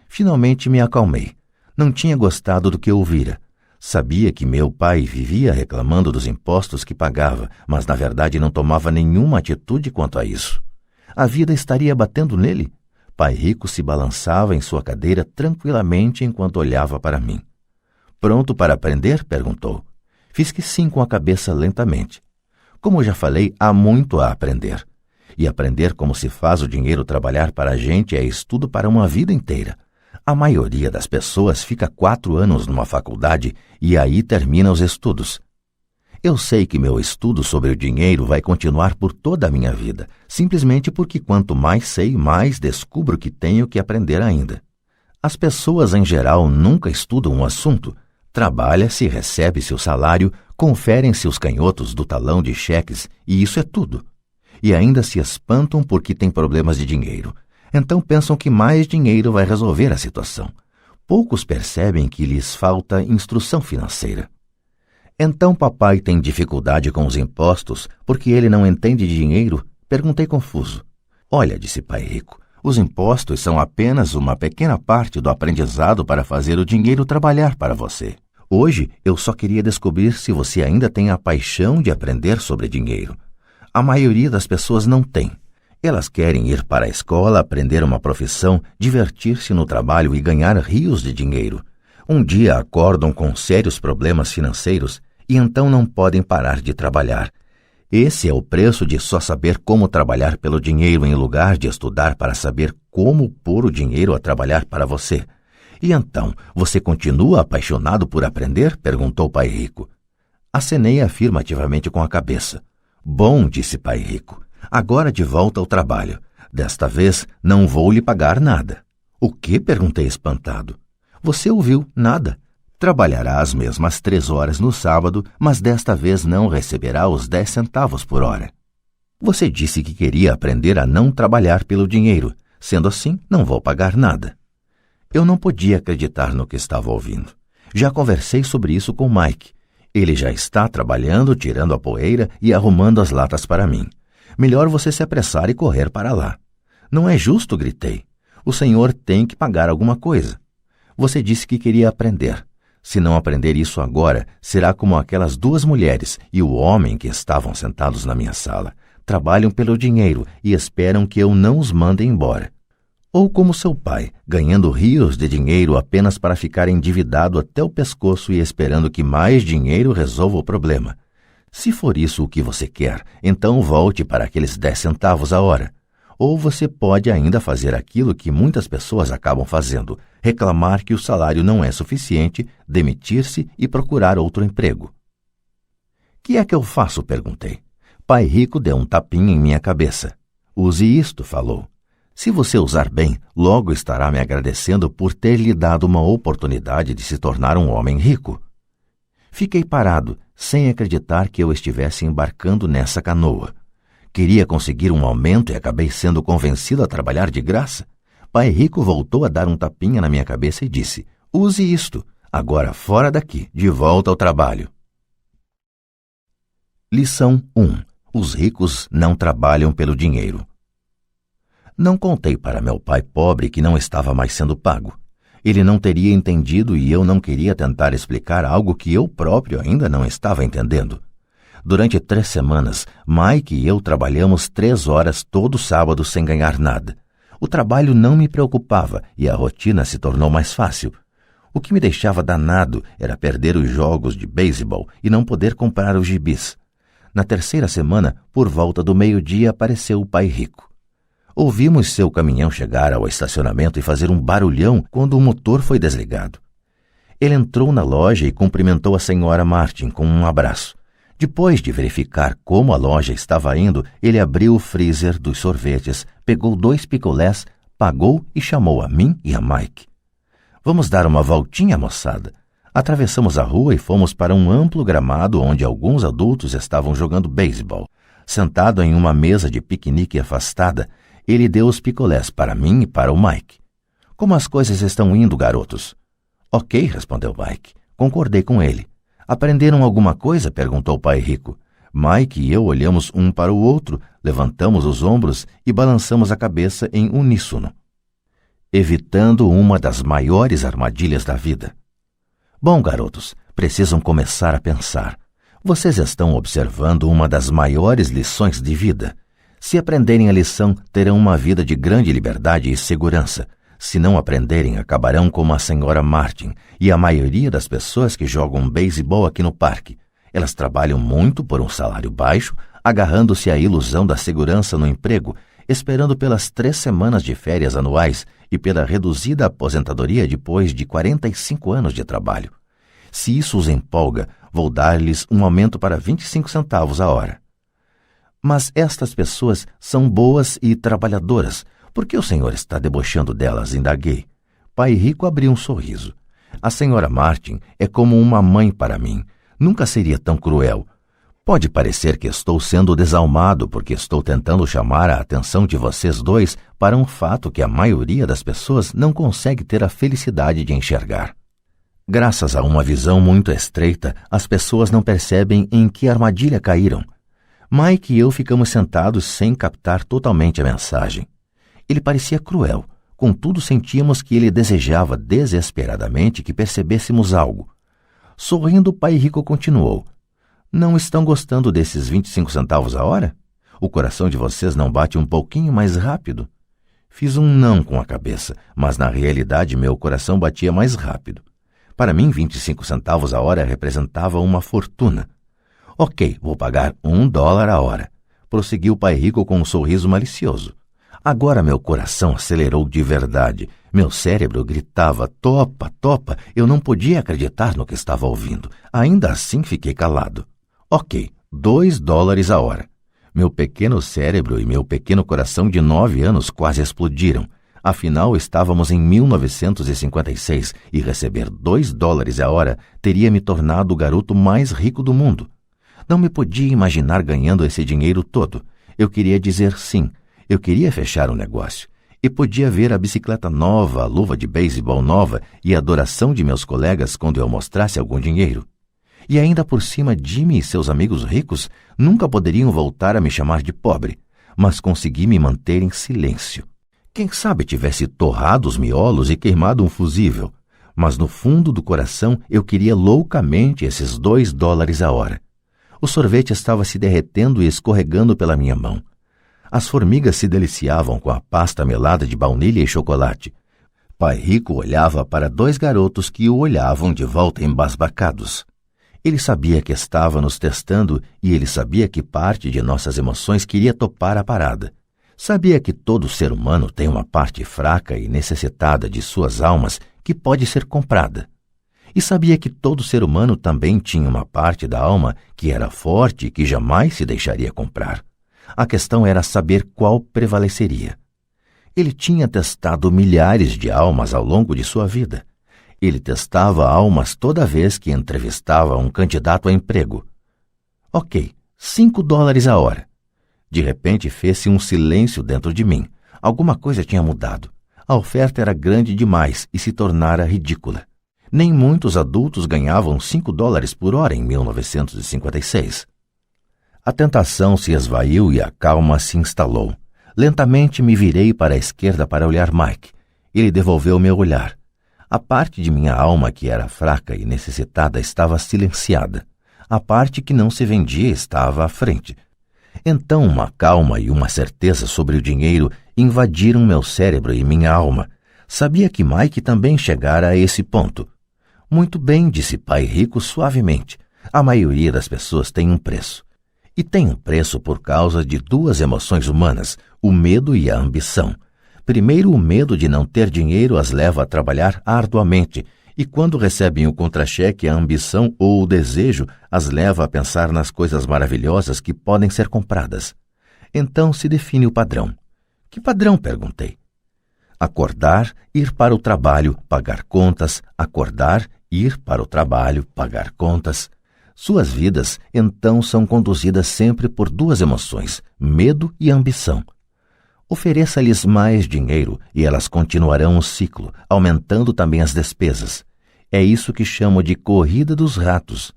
Finalmente me acalmei. Não tinha gostado do que ouvira. Sabia que meu pai vivia reclamando dos impostos que pagava, mas na verdade não tomava nenhuma atitude quanto a isso. A vida estaria batendo nele? Pai Rico se balançava em sua cadeira tranquilamente enquanto olhava para mim. Pronto para aprender? Perguntou. Fiz que sim com a cabeça lentamente. Como já falei, há muito a aprender. E aprender como se faz o dinheiro trabalhar para a gente é estudo para uma vida inteira. A maioria das pessoas fica 4 anos numa faculdade e aí termina os estudos. Eu sei que meu estudo sobre o dinheiro vai continuar por toda a minha vida, simplesmente porque quanto mais sei, mais descubro que tenho que aprender ainda. As pessoas em geral nunca estudam um assunto. Trabalha-se, recebe-se o salário, conferem-se os canhotos do talão de cheques e isso é tudo. E ainda se espantam porque têm problemas de dinheiro. Então pensam que mais dinheiro vai resolver a situação. Poucos percebem que lhes falta instrução financeira. Então papai tem dificuldade com os impostos porque ele não entende de dinheiro? Perguntei confuso. Olha, disse Pai Rico, os impostos são apenas uma pequena parte do aprendizado para fazer o dinheiro trabalhar para você. Hoje eu só queria descobrir se você ainda tem a paixão de aprender sobre dinheiro. A maioria das pessoas não tem. Elas querem ir para a escola, aprender uma profissão, divertir-se no trabalho e ganhar rios de dinheiro. Um dia acordam com sérios problemas financeiros e então não podem parar de trabalhar. Esse é o preço de só saber como trabalhar pelo dinheiro em lugar de estudar para saber como pôr o dinheiro a trabalhar para você. E então, você continua apaixonado por aprender? Perguntou Pai Rico. Acenei afirmativamente com a cabeça. Bom, disse Pai Rico. Agora de volta ao trabalho. Desta vez não vou lhe pagar nada. O que? Perguntei espantado. Você ouviu, nada. Trabalhará as mesmas 3 horas no sábado, mas desta vez não receberá os 10 centavos por hora. Você disse que queria aprender a não trabalhar pelo dinheiro. Sendo assim, não vou pagar nada. Eu não podia acreditar no que estava ouvindo. Já conversei sobre isso com Mike. Ele já está trabalhando, tirando a poeira e arrumando as latas para mim. Melhor você se apressar e correr para lá. Não é justo, gritei. O senhor tem que pagar alguma coisa. Você disse que queria aprender. Se não aprender isso agora, será como aquelas 2 mulheres e o homem que estavam sentados na minha sala. Trabalham pelo dinheiro e esperam que eu não os mande embora. Ou como seu pai, ganhando rios de dinheiro apenas para ficar endividado até o pescoço e esperando que mais dinheiro resolva o problema. Se for isso o que você quer, então volte para aqueles 10 centavos a hora. Ou você pode ainda fazer aquilo que muitas pessoas acabam fazendo, reclamar que o salário não é suficiente, demitir-se e procurar outro emprego. Que é que eu faço? Perguntei. Pai Rico deu um tapinha em minha cabeça. Use isto, falou. Se você usar bem, logo estará me agradecendo por ter lhe dado uma oportunidade de se tornar um homem rico. Fiquei parado, sem acreditar que eu estivesse embarcando nessa canoa. Queria conseguir um aumento e acabei sendo convencido a trabalhar de graça. Pai Rico voltou a dar um tapinha na minha cabeça e disse: use isto, agora fora daqui, de volta ao trabalho. Lição 1. Os ricos não trabalham pelo dinheiro. Não contei para meu pai pobre que não estava mais sendo pago. Ele não teria entendido e eu não queria tentar explicar algo que eu próprio ainda não estava entendendo. Durante 3 semanas, Mike e eu trabalhamos 3 horas todo sábado sem ganhar nada. O trabalho não me preocupava e a rotina se tornou mais fácil. O que me deixava danado era perder os jogos de beisebol e não poder comprar os gibis. Na 3ª semana, por volta do meio-dia, apareceu o Pai Rico. Ouvimos seu caminhão chegar ao estacionamento e fazer um barulhão quando o motor foi desligado. Ele entrou na loja e cumprimentou a senhora Martin com um abraço. Depois de verificar como a loja estava indo, ele abriu o freezer dos sorvetes, pegou 2 picolés, pagou e chamou a mim e a Mike. Vamos dar uma voltinha, moçada. Atravessamos a rua e fomos para um amplo gramado onde alguns adultos estavam jogando beisebol. Sentado em uma mesa de piquenique afastada, ele deu os picolés para mim e para o Mike. Como as coisas estão indo, garotos? Ok, respondeu Mike. Concordei com ele. Aprenderam alguma coisa? Perguntou o Pai Rico. Mike e eu olhamos um para o outro, levantamos os ombros e balançamos a cabeça em uníssono, evitando uma das maiores armadilhas da vida. Bom, garotos, precisam começar a pensar. Vocês estão observando uma das maiores lições de vida. Se aprenderem a lição, terão uma vida de grande liberdade e segurança. Se não aprenderem, acabarão como a senhora Martin e a maioria das pessoas que jogam beisebol aqui no parque. Elas trabalham muito por um salário baixo, agarrando-se à ilusão da segurança no emprego, esperando pelas 3 semanas de férias anuais e pela reduzida aposentadoria depois de 45 anos de trabalho. Se isso os empolga, vou dar-lhes um aumento para 25 centavos a hora. Mas estas pessoas são boas e trabalhadoras. Por que o senhor está debochando delas? Indaguei. Pai Rico abriu um sorriso. A senhora Martin é como uma mãe para mim. Nunca seria tão cruel. Pode parecer que estou sendo desalmado porque estou tentando chamar a atenção de vocês dois para um fato que a maioria das pessoas não consegue ter a felicidade de enxergar. Graças a uma visão muito estreita, as pessoas não percebem em que armadilha caíram. Mike e eu ficamos sentados sem captar totalmente a mensagem. Ele parecia cruel, contudo sentíamos que ele desejava desesperadamente que percebêssemos algo. Sorrindo, o Pai Rico continuou. Não estão gostando desses 25 centavos a hora? O coração de vocês não bate um pouquinho mais rápido? Fiz um não com a cabeça, mas na realidade meu coração batia mais rápido. Para mim, 25 centavos a hora representava uma fortuna. Ok, vou pagar $1 a hora. Prosseguiu o Pai Rico com um sorriso malicioso. Agora meu coração acelerou de verdade. Meu cérebro gritava, topa, topa. Eu não podia acreditar no que estava ouvindo. Ainda assim fiquei calado. Ok, $2 a hora. Meu pequeno cérebro e meu pequeno coração de 9 anos quase explodiram. Afinal, estávamos em 1956 e receber $2 a hora teria me tornado o garoto mais rico do mundo. Não me podia imaginar ganhando esse dinheiro todo. Eu queria dizer sim. Eu queria fechar um negócio. E podia ver a bicicleta nova, a luva de beisebol nova e a adoração de meus colegas quando eu mostrasse algum dinheiro. E ainda por cima, Jimmy e seus amigos ricos nunca poderiam voltar a me chamar de pobre, mas consegui me manter em silêncio. Quem sabe tivesse torrado os miolos e queimado um fusível, mas no fundo do coração eu queria loucamente esses $2 a hora. O sorvete estava se derretendo e escorregando pela minha mão. As formigas se deliciavam com a pasta melada de baunilha e chocolate. Pai Rico olhava para 2 garotos que o olhavam de volta embasbacados. Ele sabia que estava nos testando e ele sabia que parte de nossas emoções queria topar a parada. Sabia que todo ser humano tem uma parte fraca e necessitada de suas almas que pode ser comprada. E sabia que todo ser humano também tinha uma parte da alma que era forte e que jamais se deixaria comprar. A questão era saber qual prevaleceria. Ele tinha testado milhares de almas ao longo de sua vida. Ele testava almas toda vez que entrevistava um candidato a emprego. Ok, $5 a hora. De repente fez-se um silêncio dentro de mim. Alguma coisa tinha mudado. A oferta era grande demais e se tornara ridícula. Nem muitos adultos ganhavam $5 por hora em 1956. A tentação se esvaiu e a calma se instalou. Lentamente me virei para a esquerda para olhar Mike. Ele devolveu meu olhar. A parte de minha alma que era fraca e necessitada estava silenciada. A parte que não se vendia estava à frente. Então uma calma e uma certeza sobre o dinheiro invadiram meu cérebro e minha alma. Sabia que Mike também chegara a esse ponto. Muito bem, disse Pai Rico suavemente. A maioria das pessoas tem um preço. E tem um preço por causa de duas emoções humanas, o medo e a ambição. Primeiro, o medo de não ter dinheiro as leva a trabalhar arduamente, e quando recebem o contra-cheque, a ambição ou o desejo as leva a pensar nas coisas maravilhosas que podem ser compradas. Então se define o padrão. Que padrão? Perguntei. Acordar, ir para o trabalho, pagar contas, acordar, ir para o trabalho, pagar contas. Suas vidas, então, são conduzidas sempre por duas emoções, medo e ambição. Ofereça-lhes mais dinheiro e elas continuarão o ciclo, aumentando também as despesas. É isso que chamo de corrida dos ratos.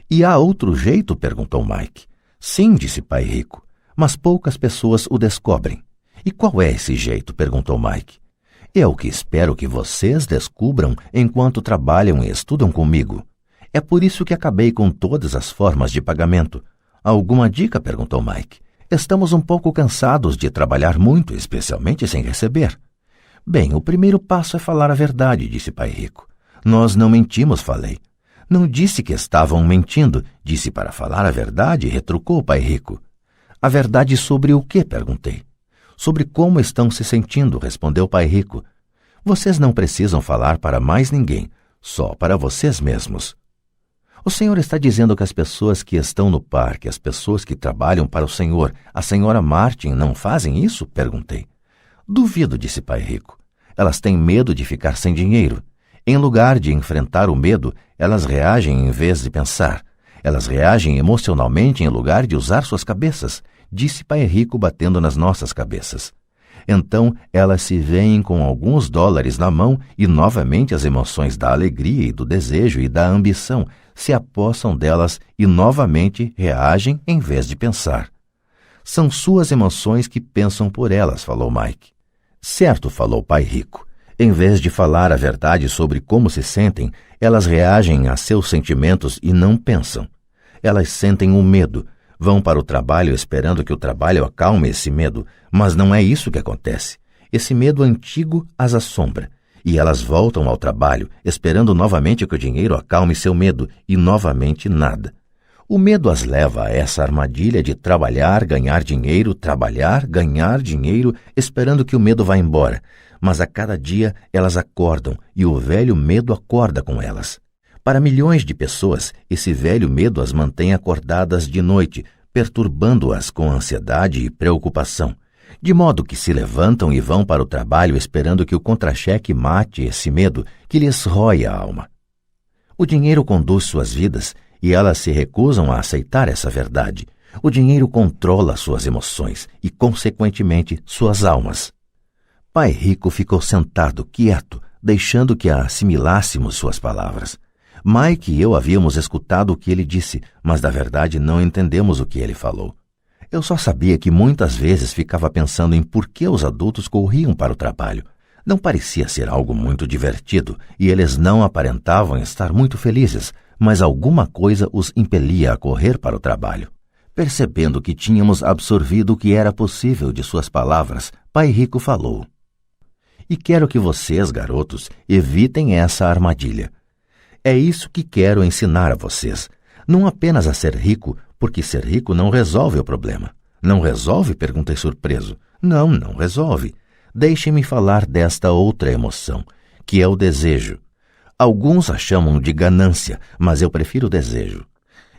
E há outro jeito? Perguntou Mike. Sim, disse Pai Rico, mas poucas pessoas o descobrem. E qual é esse jeito? Perguntou Mike. É o que espero que vocês descubram enquanto trabalham e estudam comigo. É por isso que acabei com todas as formas de pagamento. Alguma dica? Perguntou Mike. Estamos um pouco cansados de trabalhar muito, especialmente sem receber. Bem, o primeiro passo é falar a verdade, disse Pai Rico. Nós não mentimos, falei. Não disse que estavam mentindo, disse para falar a verdade, retrucou Pai Rico. A verdade sobre o quê? Perguntei. Sobre como estão se sentindo, respondeu Pai Rico. Vocês não precisam falar para mais ninguém, só para vocês mesmos. O senhor está dizendo que as pessoas que estão no parque, as pessoas que trabalham para o senhor, a senhora Martin, não fazem isso? Perguntei. Duvido, disse Pai Rico. Elas têm medo de ficar sem dinheiro. Em lugar de enfrentar o medo, elas reagem em vez de pensar. Elas reagem emocionalmente em lugar de usar suas cabeças, disse Pai Rico batendo nas nossas cabeças. Então elas se veem com alguns dólares na mão e novamente as emoções da alegria e do desejo e da ambição se apossam delas e novamente reagem em vez de pensar. São suas emoções que pensam por elas, falou Mike. Certo, falou Pai Rico. Em vez de falar a verdade sobre como se sentem, elas reagem a seus sentimentos e não pensam. Elas sentem o medo, vão para o trabalho esperando que o trabalho acalme esse medo, mas não é isso que acontece. Esse medo antigo as assombra, e elas voltam ao trabalho esperando novamente que o dinheiro acalme seu medo, e novamente nada. O medo as leva a essa armadilha de trabalhar, ganhar dinheiro, trabalhar, ganhar dinheiro, esperando que o medo vá embora. Mas a cada dia elas acordam e o velho medo acorda com elas. Para milhões de pessoas, esse velho medo as mantém acordadas de noite, perturbando-as com ansiedade e preocupação, de modo que se levantam e vão para o trabalho esperando que o contra-cheque mate esse medo que lhes rói a alma. O dinheiro conduz suas vidas e elas se recusam a aceitar essa verdade. O dinheiro controla suas emoções e, consequentemente, suas almas. Pai Rico ficou sentado, quieto, deixando que assimilássemos suas palavras. Mike e eu havíamos escutado o que ele disse, mas na verdade não entendemos o que ele falou. Eu só sabia que muitas vezes ficava pensando em por que os adultos corriam para o trabalho. Não parecia ser algo muito divertido e eles não aparentavam estar muito felizes, mas alguma coisa os impelia a correr para o trabalho. Percebendo que tínhamos absorvido o que era possível de suas palavras, Pai Rico falou. E quero que vocês, garotos, evitem essa armadilha. É isso que quero ensinar a vocês. Não apenas a ser rico, porque ser rico não resolve o problema. Não resolve? Perguntei surpreso. Não resolve. Deixem-me falar desta outra emoção, que é o desejo. Alguns a chamam de ganância, mas eu prefiro o desejo.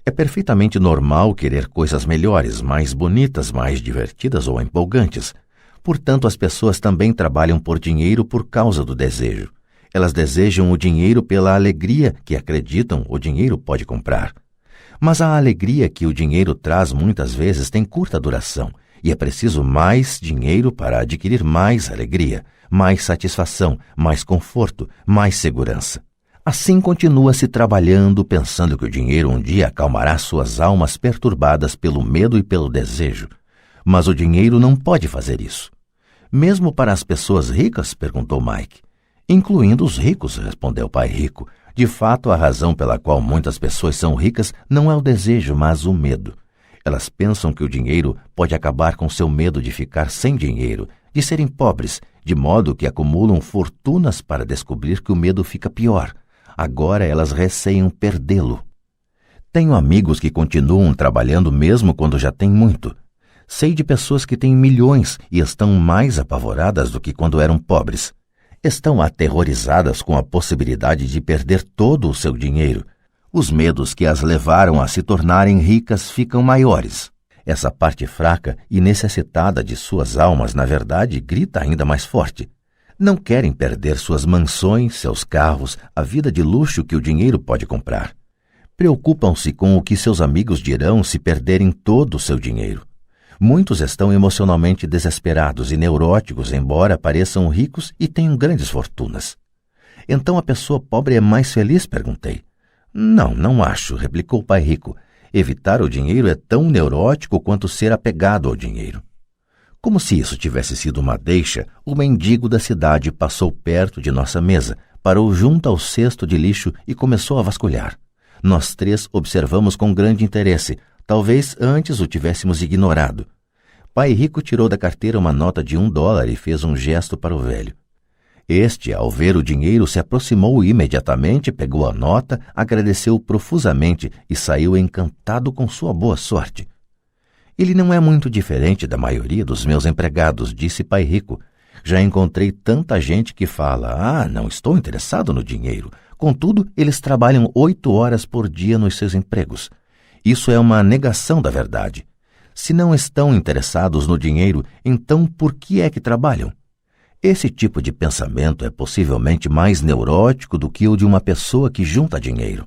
É perfeitamente normal querer coisas melhores, mais bonitas, mais divertidas ou empolgantes. Portanto, as pessoas também trabalham por dinheiro por causa do desejo. Elas desejam o dinheiro pela alegria que acreditam o dinheiro pode comprar. Mas a alegria que o dinheiro traz muitas vezes tem curta duração, e é preciso mais dinheiro para adquirir mais alegria, mais satisfação, mais conforto, mais segurança. Assim continua-se trabalhando, pensando que o dinheiro um dia acalmará suas almas perturbadas pelo medo e pelo desejo. Mas o dinheiro não pode fazer isso. Mesmo para as pessoas ricas? Perguntou Mike. Incluindo os ricos, respondeu o pai rico. De fato, a razão pela qual muitas pessoas são ricas não é o desejo, mas o medo. Elas pensam que o dinheiro pode acabar com seu medo de ficar sem dinheiro, de serem pobres, de modo que acumulam fortunas para descobrir que o medo fica pior. Agora elas receiam perdê-lo. Tenho amigos que continuam trabalhando mesmo quando já têm muito. Sei de pessoas que têm milhões e estão mais apavoradas do que quando eram pobres. Estão aterrorizadas com a possibilidade de perder todo o seu dinheiro. Os medos que as levaram a se tornarem ricas ficam maiores. Essa parte fraca e necessitada de suas almas, na verdade, grita ainda mais forte. Não querem perder suas mansões, seus carros, a vida de luxo que o dinheiro pode comprar. Preocupam-se com o que seus amigos dirão se perderem todo o seu dinheiro. Muitos estão emocionalmente desesperados e neuróticos, embora pareçam ricos e tenham grandes fortunas. Então a pessoa pobre é mais feliz? Perguntei. Não acho, replicou o pai rico. Evitar o dinheiro é tão neurótico quanto ser apegado ao dinheiro. Como se isso tivesse sido uma deixa, o mendigo da cidade passou perto de nossa mesa, parou junto ao cesto de lixo e começou a vasculhar. Nós três observamos com grande interesse. Talvez antes o tivéssemos ignorado. Pai Rico tirou da carteira uma nota de $1 e fez um gesto para o velho. Este, ao ver o dinheiro, se aproximou imediatamente, pegou a nota, agradeceu profusamente e saiu encantado com sua boa sorte. Ele não é muito diferente da maioria dos meus empregados, disse Pai Rico. Já encontrei tanta gente que fala, não estou interessado no dinheiro. Contudo, eles trabalham 8 horas por dia nos seus empregos. Isso é uma negação da verdade. Se não estão interessados no dinheiro, então por que é que trabalham? Esse tipo de pensamento é possivelmente mais neurótico do que o de uma pessoa que junta dinheiro.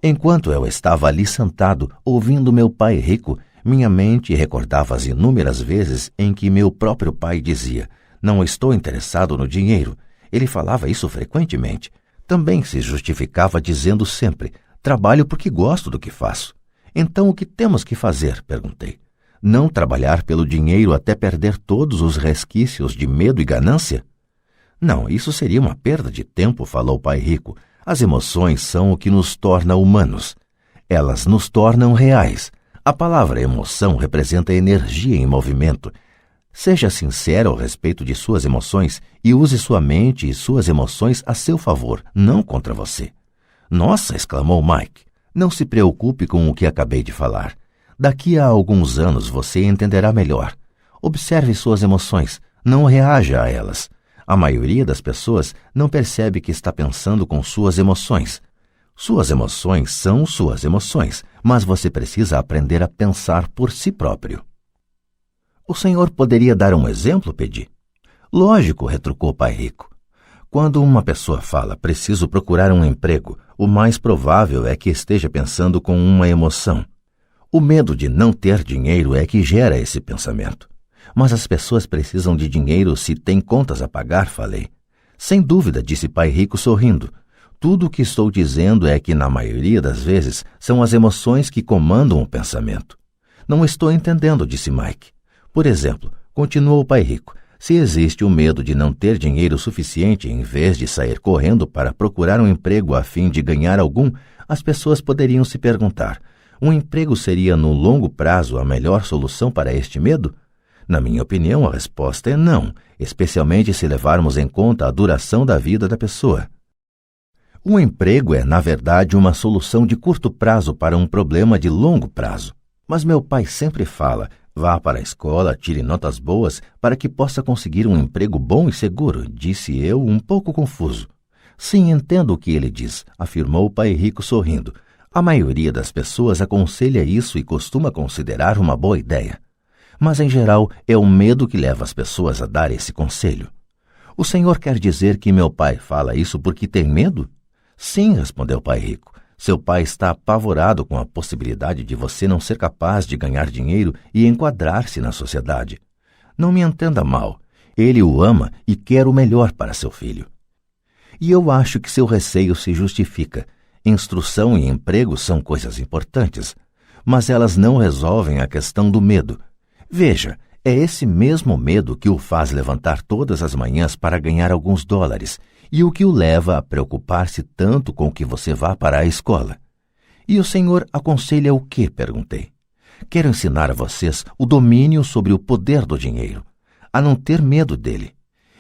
Enquanto eu estava ali sentado, ouvindo meu pai rico, minha mente recordava as inúmeras vezes em que meu próprio pai dizia, não estou interessado no dinheiro. Ele falava isso frequentemente. Também se justificava dizendo sempre, trabalho porque gosto do que faço. Então o que temos que fazer? Perguntei. Não trabalhar pelo dinheiro até perder todos os resquícios de medo e ganância? Não, isso seria uma perda de tempo, falou o pai rico. As emoções são o que nos torna humanos. Elas nos tornam reais. A palavra emoção representa energia em movimento. Seja sincero ao respeito de suas emoções e use sua mente e suas emoções a seu favor, não contra você. Nossa, exclamou Mike. Não se preocupe com o que acabei de falar. Daqui a alguns anos você entenderá melhor. Observe suas emoções, não reaja a elas. A maioria das pessoas não percebe que está pensando com suas emoções. Suas emoções são suas emoções, mas você precisa aprender a pensar por si próprio. O senhor poderia dar um exemplo? Pedi. Lógico, retrucou o pai rico. Quando uma pessoa fala, preciso procurar um emprego, o mais provável é que esteja pensando com uma emoção. O medo de não ter dinheiro é que gera esse pensamento. Mas as pessoas precisam de dinheiro se têm contas a pagar, falei. Sem dúvida, disse pai rico sorrindo. Tudo o que estou dizendo é que, na maioria das vezes, são as emoções que comandam o pensamento. Não estou entendendo, disse Mike. Por exemplo, continuou o pai rico, se existe o medo de não ter dinheiro suficiente em vez de sair correndo para procurar um emprego a fim de ganhar algum, as pessoas poderiam se perguntar, um emprego seria no longo prazo a melhor solução para este medo? Na minha opinião, a resposta é não, especialmente se levarmos em conta a duração da vida da pessoa. Um emprego é, na verdade, uma solução de curto prazo para um problema de longo prazo. Mas meu pai sempre fala, vá para a escola, tire notas boas para que possa conseguir um emprego bom e seguro, disse eu, um pouco confuso. Sim, entendo o que ele diz, afirmou o pai rico sorrindo. A maioria das pessoas aconselha isso e costuma considerar uma boa ideia. Mas, em geral, é o medo que leva as pessoas a dar esse conselho. O senhor quer dizer que meu pai fala isso porque tem medo? Sim, respondeu o pai rico. Seu pai está apavorado com a possibilidade de você não ser capaz de ganhar dinheiro e enquadrar-se na sociedade. Não me entenda mal. Ele o ama e quer o melhor para seu filho. E eu acho que seu receio se justifica. Instrução e emprego são coisas importantes, mas elas não resolvem a questão do medo. Veja, é esse mesmo medo que o faz levantar todas as manhãs para ganhar alguns dólares e o que o leva a preocupar-se tanto com que você vá para a escola. E o senhor aconselha o quê? Perguntei. Quero ensinar a vocês o domínio sobre o poder do dinheiro, a não ter medo dele.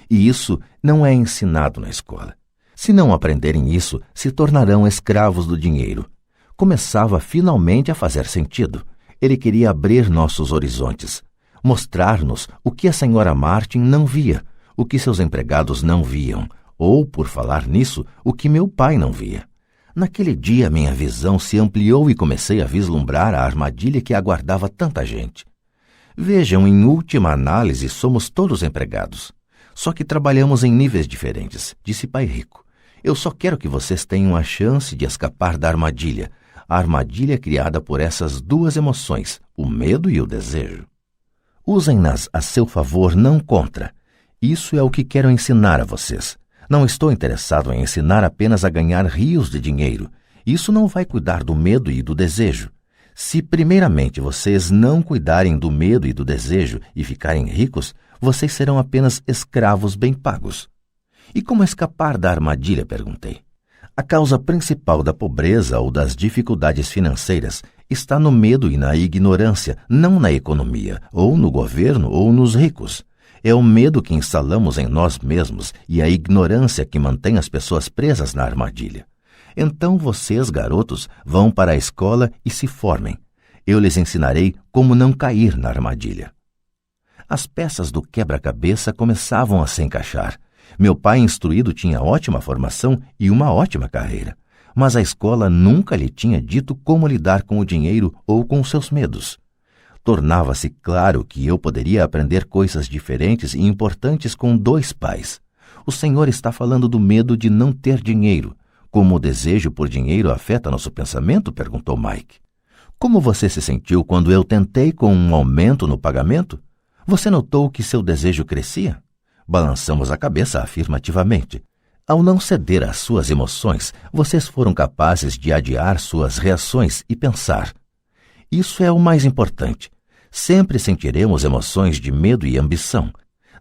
E isso não é ensinado na escola. Se não aprenderem isso, se tornarão escravos do dinheiro. Começava finalmente a fazer sentido. Ele queria abrir nossos horizontes, mostrar-nos o que a senhora Martin não via, o que seus empregados não viam, ou, por falar nisso, o que meu pai não via. Naquele dia minha visão se ampliou e comecei a vislumbrar a armadilha que aguardava tanta gente. Vejam, em última análise, somos todos empregados. Só que trabalhamos em níveis diferentes, disse pai rico. Eu só quero que vocês tenham a chance de escapar da armadilha, a armadilha criada por essas duas emoções, o medo e o desejo. Usem-nas a seu favor, não contra. Isso é o que quero ensinar a vocês. Não estou interessado em ensinar apenas a ganhar rios de dinheiro. Isso não vai cuidar do medo e do desejo. Se primeiramente vocês não cuidarem do medo e do desejo e ficarem ricos, vocês serão apenas escravos bem pagos. E como escapar da armadilha? Perguntei. A causa principal da pobreza ou das dificuldades financeiras está no medo e na ignorância, não na economia, ou no governo, ou nos ricos. É o medo que instalamos em nós mesmos e a ignorância que mantém as pessoas presas na armadilha. Então vocês, garotos, vão para a escola e se formem. Eu lhes ensinarei como não cair na armadilha. As peças do quebra-cabeça começavam a se encaixar. Meu pai instruído tinha ótima formação e uma ótima carreira, mas a escola nunca lhe tinha dito como lidar com o dinheiro ou com seus medos. Tornava-se claro que eu poderia aprender coisas diferentes e importantes com dois pais. O senhor está falando do medo de não ter dinheiro. Como o desejo por dinheiro afeta nosso pensamento? Perguntou Mike. Como você se sentiu quando eu tentei com um aumento no pagamento? Você notou que seu desejo crescia? Balançamos a cabeça afirmativamente. Ao não ceder às suas emoções, vocês foram capazes de adiar suas reações e pensar. Isso é o mais importante. Sempre sentiremos emoções de medo e ambição.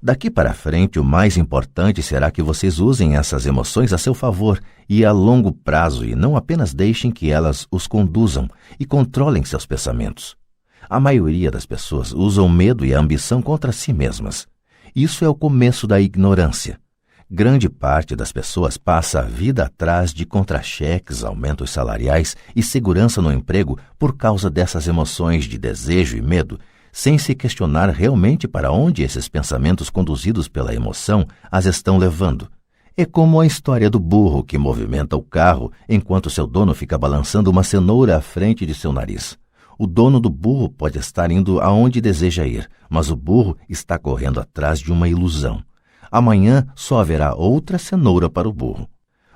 Daqui para frente, o mais importante será que vocês usem essas emoções a seu favor e a longo prazo e não apenas deixem que elas os conduzam e controlem seus pensamentos. A maioria das pessoas usa o medo e a ambição contra si mesmas. Isso é o começo da ignorância. Grande parte das pessoas passa a vida atrás de contra-cheques, aumentos salariais e segurança no emprego por causa dessas emoções de desejo e medo, sem se questionar realmente para onde esses pensamentos conduzidos pela emoção as estão levando. É como a história do burro que movimenta o carro enquanto seu dono fica balançando uma cenoura à frente de seu nariz. O dono do burro pode estar indo aonde deseja ir, mas o burro está correndo atrás de uma ilusão. Amanhã só haverá outra cenoura para o burro.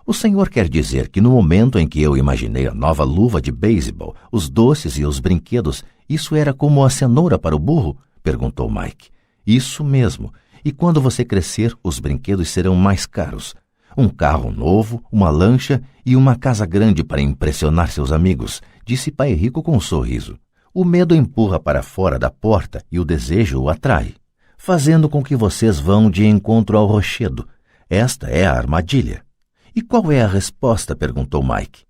O senhor quer dizer que no momento em que eu imaginei a nova luva de beisebol, os doces e os brinquedos, isso era como a cenoura para o burro? Perguntou Mike. Isso mesmo. E quando você crescer, os brinquedos serão mais caros. Um carro novo, uma lancha e uma casa grande para impressionar seus amigos, disse pai rico com um sorriso. O medo empurra para fora da porta e o desejo o atrai, fazendo com que vocês vão de encontro ao rochedo. Esta é a armadilha. E qual é a resposta? Perguntou Mike.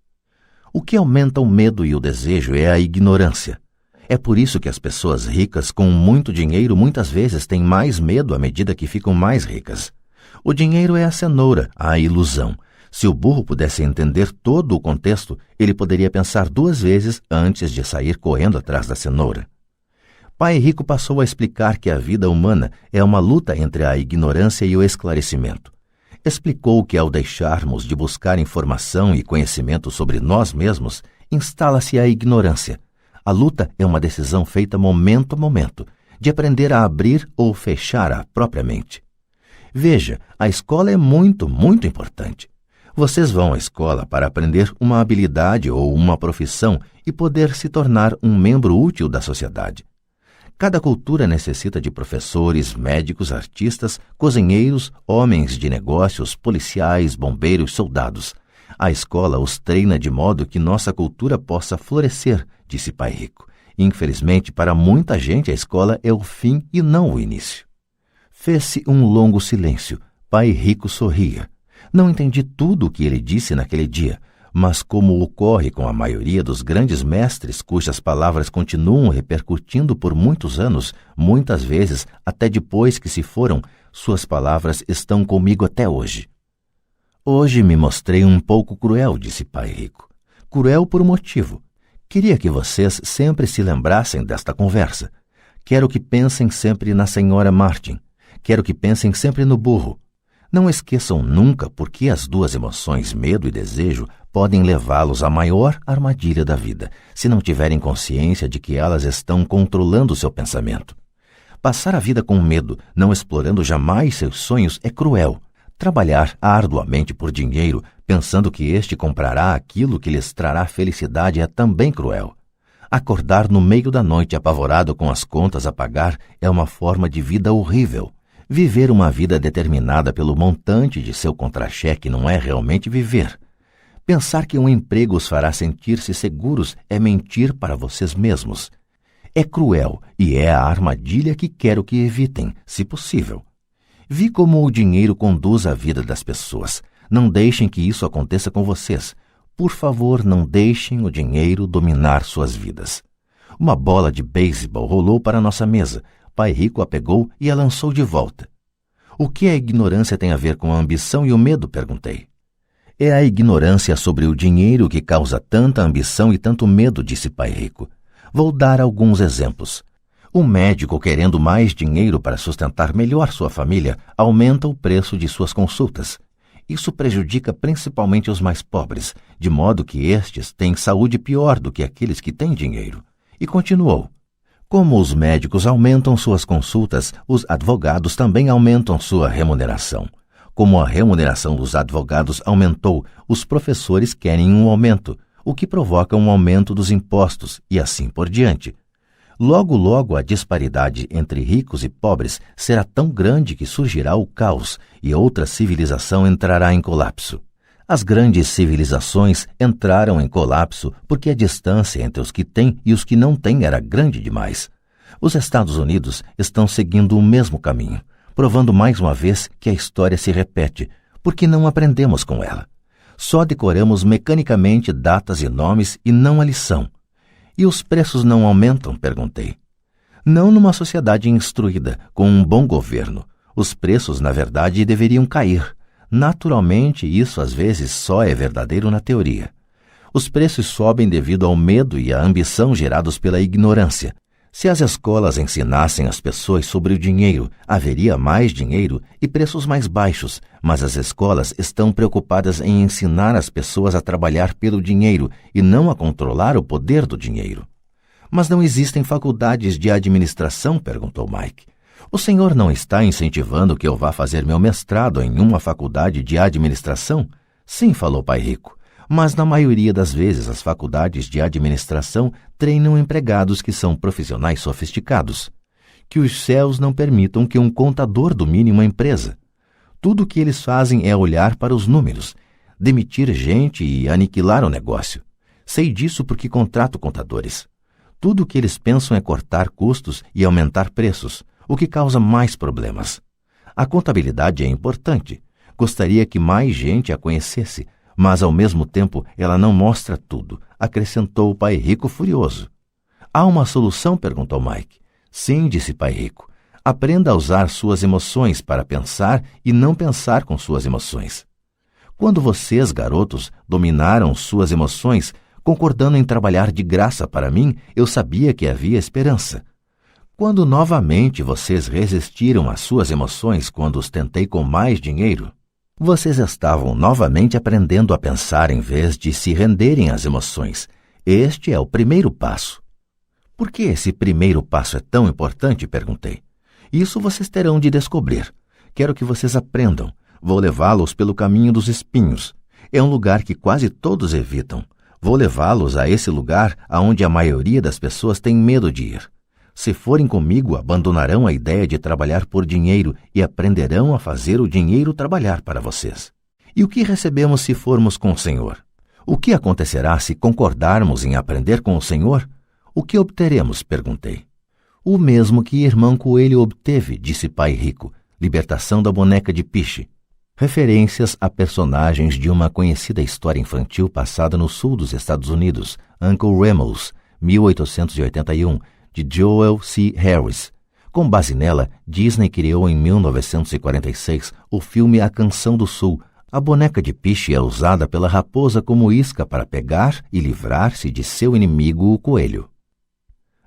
O que aumenta o medo e o desejo é a ignorância. É por isso que as pessoas ricas com muito dinheiro muitas vezes têm mais medo à medida que ficam mais ricas. O dinheiro é a cenoura, a ilusão. Se o burro pudesse entender todo o contexto, ele poderia pensar 2 vezes antes de sair correndo atrás da cenoura. Pai Rico passou a explicar que a vida humana é uma luta entre a ignorância e o esclarecimento. Explicou que ao deixarmos de buscar informação e conhecimento sobre nós mesmos, instala-se a ignorância. A luta é uma decisão feita momento a momento, de aprender a abrir ou fechar a própria mente. Veja, a escola é muito, muito importante. Vocês vão à escola para aprender uma habilidade ou uma profissão e poder se tornar um membro útil da sociedade. Cada cultura necessita de professores, médicos, artistas, cozinheiros, homens de negócios, policiais, bombeiros, soldados. A escola os treina de modo que nossa cultura possa florescer, disse Pai Rico. Infelizmente, para muita gente, a escola é o fim e não o início. Fez-se um longo silêncio. Pai Rico sorria. Não entendi tudo o que ele disse naquele dia, mas como ocorre com a maioria dos grandes mestres cujas palavras continuam repercutindo por muitos anos, muitas vezes, até depois que se foram, suas palavras estão comigo até hoje. Hoje me mostrei um pouco cruel, disse Pai Rico. Cruel por um motivo. Queria que vocês sempre se lembrassem desta conversa. Quero que pensem sempre na senhora Martin. Quero que pensem sempre no burro. Não esqueçam nunca porque as duas emoções, medo e desejo, podem levá-los à maior armadilha da vida, se não tiverem consciência de que elas estão controlando seu pensamento. Passar a vida com medo, não explorando jamais seus sonhos, é cruel. Trabalhar arduamente por dinheiro, pensando que este comprará aquilo que lhes trará felicidade, é também cruel. Acordar no meio da noite apavorado com as contas a pagar é uma forma de vida horrível. Viver uma vida determinada pelo montante de seu contra-cheque não é realmente viver. Pensar que um emprego os fará sentir-se seguros é mentir para vocês mesmos. É cruel e é a armadilha que quero que evitem, se possível. Vi como o dinheiro conduz a vida das pessoas. Não deixem que isso aconteça com vocês. Por favor, não deixem o dinheiro dominar suas vidas. Uma bola de beisebol rolou para nossa mesa. Pai Rico a pegou e a lançou de volta. O que a ignorância tem a ver com a ambição e o medo? Perguntei. É a ignorância sobre o dinheiro que causa tanta ambição e tanto medo, disse Pai Rico. Vou dar alguns exemplos. Um médico querendo mais dinheiro para sustentar melhor sua família aumenta o preço de suas consultas. Isso prejudica principalmente os mais pobres, de modo que estes têm saúde pior do que aqueles que têm dinheiro. E continuou. Como os médicos aumentam suas consultas, os advogados também aumentam sua remuneração. Como a remuneração dos advogados aumentou, os professores querem um aumento, o que provoca um aumento dos impostos e assim por diante. Logo, logo, a disparidade entre ricos e pobres será tão grande que surgirá o caos e outra civilização entrará em colapso. As grandes civilizações entraram em colapso porque a distância entre os que têm e os que não têm era grande demais. Os Estados Unidos estão seguindo o mesmo caminho, provando mais uma vez que a história se repete, porque não aprendemos com ela. Só decoramos mecanicamente datas e nomes e não a lição. E os preços não aumentam? Perguntei. Não numa sociedade instruída, com um bom governo. Os preços, na verdade, deveriam cair. Naturalmente, isso às vezes só é verdadeiro na teoria. Os preços sobem devido ao medo e à ambição gerados pela ignorância. Se as escolas ensinassem as pessoas sobre o dinheiro, haveria mais dinheiro e preços mais baixos, mas as escolas estão preocupadas em ensinar as pessoas a trabalhar pelo dinheiro e não a controlar o poder do dinheiro. Mas não existem faculdades de administração? Perguntou Mike. O senhor não está incentivando que eu vá fazer meu mestrado em uma faculdade de administração? Sim, falou Pai Rico. Mas na maioria das vezes as faculdades de administração treinam empregados que são profissionais sofisticados. Que os céus não permitam que um contador domine uma empresa. Tudo o que eles fazem é olhar para os números, demitir gente e aniquilar o negócio. Sei disso porque contrato contadores. Tudo o que eles pensam é cortar custos e aumentar preços, o que causa mais problemas. A contabilidade é importante. Gostaria que mais gente a conhecesse, mas ao mesmo tempo ela não mostra tudo, acrescentou o Pai Rico furioso. Há uma solução? Perguntou Mike. Sim, disse Pai Rico. Aprenda a usar suas emoções para pensar e não pensar com suas emoções. Quando vocês, garotos, dominaram suas emoções, concordando em trabalhar de graça para mim, eu sabia que havia esperança. Quando novamente vocês resistiram às suas emoções quando os tentei com mais dinheiro, vocês estavam novamente aprendendo a pensar em vez de se renderem às emoções. Este é o primeiro passo. Por que esse primeiro passo é tão importante? Perguntei. Isso vocês terão de descobrir. Quero que vocês aprendam. Vou levá-los pelo caminho dos espinhos. É um lugar que quase todos evitam. Vou levá-los a esse lugar aonde a maioria das pessoas tem medo de ir. Se forem comigo, abandonarão a ideia de trabalhar por dinheiro e aprenderão a fazer o dinheiro trabalhar para vocês. E o que recebemos se formos com o Senhor? O que acontecerá se concordarmos em aprender com o Senhor? O que obteremos? Perguntei. O mesmo que irmão Coelho obteve, disse Pai Rico, libertação da boneca de piche. Referências a personagens de uma conhecida história infantil passada no sul dos Estados Unidos, Uncle Remus, 1881, de Joel C. Harris. Com base nela, Disney criou em 1946 o filme A Canção do Sul. A boneca de piche é usada pela raposa como isca para pegar e livrar-se de seu inimigo, o coelho.